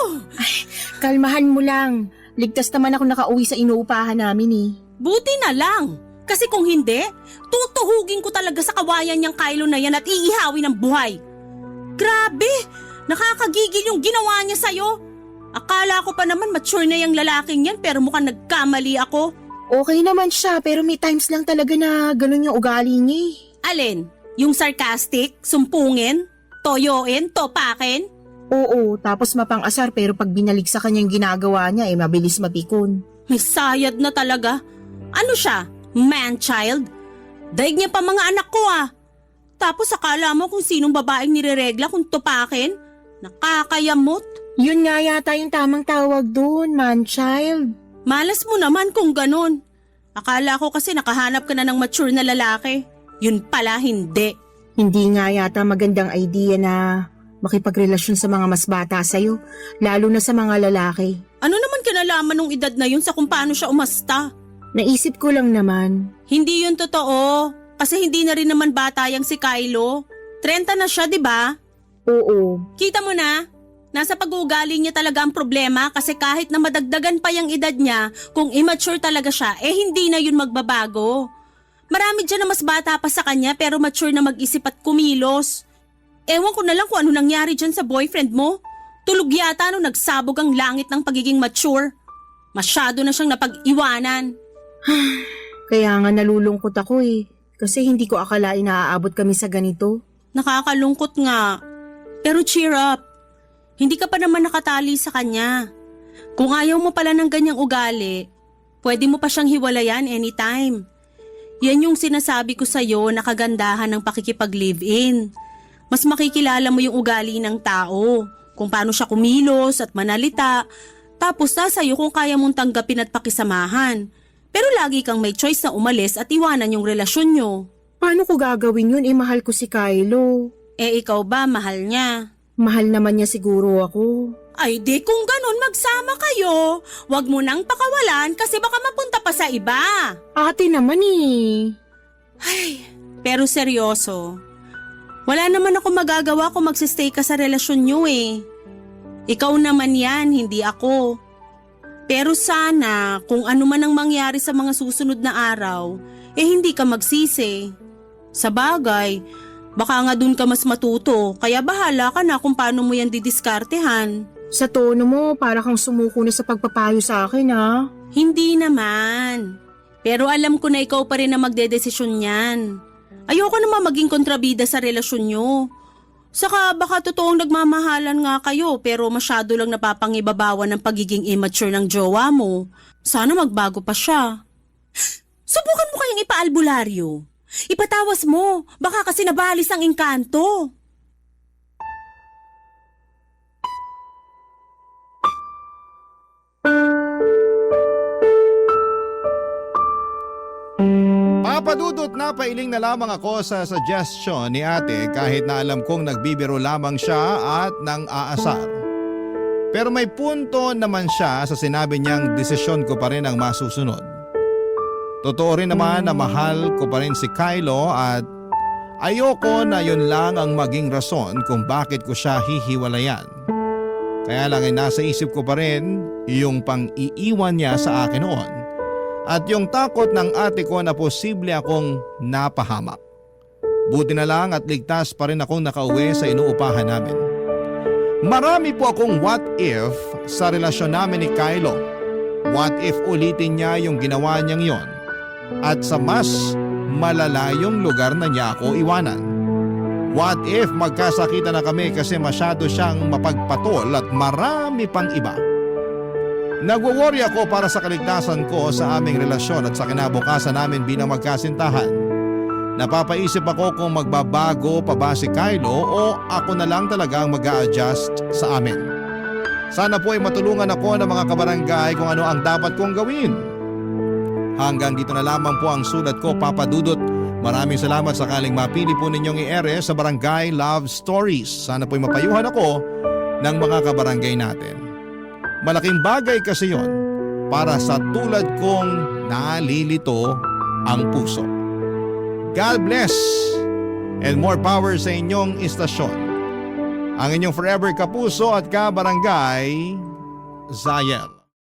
Kalmahan mo lang. Ligtas naman ako nakauwi sa inuupahan namin eh. Buti na lang. Kasi kung hindi, tutuhugin ko talaga sa kawayan niyang Kylo na yan at iihawi ng buhay. Grabe! Nakakagigil yung ginawa niya sa'yo. Akala ko pa naman mature na yung lalaking yan pero mukhang nagkamali ako. Okay naman siya pero may times lang talaga na ganun yung ugali niya eh. Alin? Yung sarcastic, sumpungin, toyoin, topakin? Oo, tapos mapang-asar pero pag binalik sa kanya yung ginagawa niya mabilis mapikon. May sayad na talaga. Ano siya? Man-child? Daig niya pa mga anak ko ah. Tapos akala mo kung sinong babaeng nireregla kung tupakin? Nakakayamot. Yun nga yata yung tamang tawag doon, man-child. Malas mo naman kung ganun. Akala ko kasi nakahanap ka na ng mature na lalaki. Yun pala hindi. Hindi nga yata magandang idea na makipagrelasyon sa mga mas bata sa'yo, lalo na sa mga lalaki. Ano naman kinalaman ng edad na yun sa kung paano siya umasta? Naisip ko lang naman. Hindi yun totoo. Kasi hindi na rin naman bata yang si Kylo. 30 na siya, di ba? Oo. Kita mo na? Nasa pag-uugali niya talaga ang problema kasi kahit na madagdagan pa yung edad niya, kung immature talaga siya, hindi na yun magbabago. Marami dyan na mas bata pa sa kanya pero mature na mag-isip at kumilos. Ewan ko na lang kung ano nangyari dyan sa boyfriend mo. Tulog yata nung nagsabog ang langit ng pagiging mature. Masyado na siyang napag-iwanan. Kaya nga nalulungkot ako eh. Kasi hindi ko akalain na aabot kami sa ganito. Nakakalungkot nga. Pero cheer up. Hindi ka pa naman nakatali sa kanya. Kung ayaw mo pala ng ganyang ugali, pwede mo pa siyang hiwalayan anytime. Yan yung sinasabi ko sa'yo na kagandahan ng pakikipag-live-in. Mas makikilala mo yung ugali ng tao, kung paano siya kumilos at manalita, tapos sa'yo kung kaya mong tanggapin at pakisamahan. Pero lagi kang may choice na umalis at iwanan yung relasyon nyo. Paano ko gagawin yun? Mahal ko si Kylo. Ikaw ba mahal niya? Mahal naman niya siguro ako. Ay di kung ganun magsama kayo. Huwag mo nang pakawalan kasi baka mapunta pa sa iba. Ate naman eh. Ay, pero seryoso. Wala naman ako magagawa kung magsistay ka sa relasyon nyo eh. Ikaw naman yan, hindi ako. Pero sana kung ano man ang mangyari sa mga susunod na araw, hindi ka magsisi. Sa bagay, baka nga dun ka mas matuto, kaya bahala ka na kung paano mo yan didiskartehan. Sa tono mo, para kang sumuko na sa pagpapayo sa akin ha. Hindi naman. Pero alam ko na ikaw pa rin na magdedesisyon yan. Ayoko naman maging kontrabida sa relasyon nyo. Saka baka totoong nagmamahalan nga kayo pero masyado lang napapangibabawan ng pagiging immature ng jowa mo. Sana magbago pa siya. Subukan mo kayang ipaalbularyo. Ipatawas mo, baka kasi nabalis ang engkanto. Papadudot na pailing na lamang ako sa suggestion ni ate kahit na alam kong nagbibiro lamang siya at nang aasar. Pero may punto naman siya sa sinabi niyang desisyon ko pa rin ang masusunod. Totoo rin naman na mahal ko pa rin si Kylo at ayoko na yun lang ang maging rason kung bakit ko siya hihiwalayan. Kaya lang ay nasa isip ko pa rin yung pang-iiwan niya sa akin noon. At yung takot ng ate ko na posible akong napahamak. Buti na lang at ligtas pa rin akong nakauwi sa inuupahan namin. Marami po akong what if sa relasyon namin ni Kylo. What if ulitin niya yung ginawa niyang yon? At sa mas malalayong lugar na niya ako iwanan. What if magkasakitan na kami kasi masyado siyang mapagpatol at marami pang iba? Nagwo-worry ako para sa kaligtasan ko sa aming relasyon at sa kinabukasan namin bilang magkasintahan. Napapaisip ako kung magbabago pa ba si Kylo o ako na lang talaga ang mag-a-adjust sa amin. Sana po ay matulungan ako ng mga kabarangay kung ano ang dapat kong gawin. Hanggang dito na lamang po ang sulat ko, Papa Dudut. Maraming salamat sakaling mapili po ninyong i-ere sa Barangay Love Stories. Sana po'y mapayuhan ako ng mga kabarangay natin. Malaking bagay kasi yon para sa tulad kong nalilito ang puso. God bless and more power sa inyong istasyon. Ang inyong forever kapuso at kabarangay, Zayel.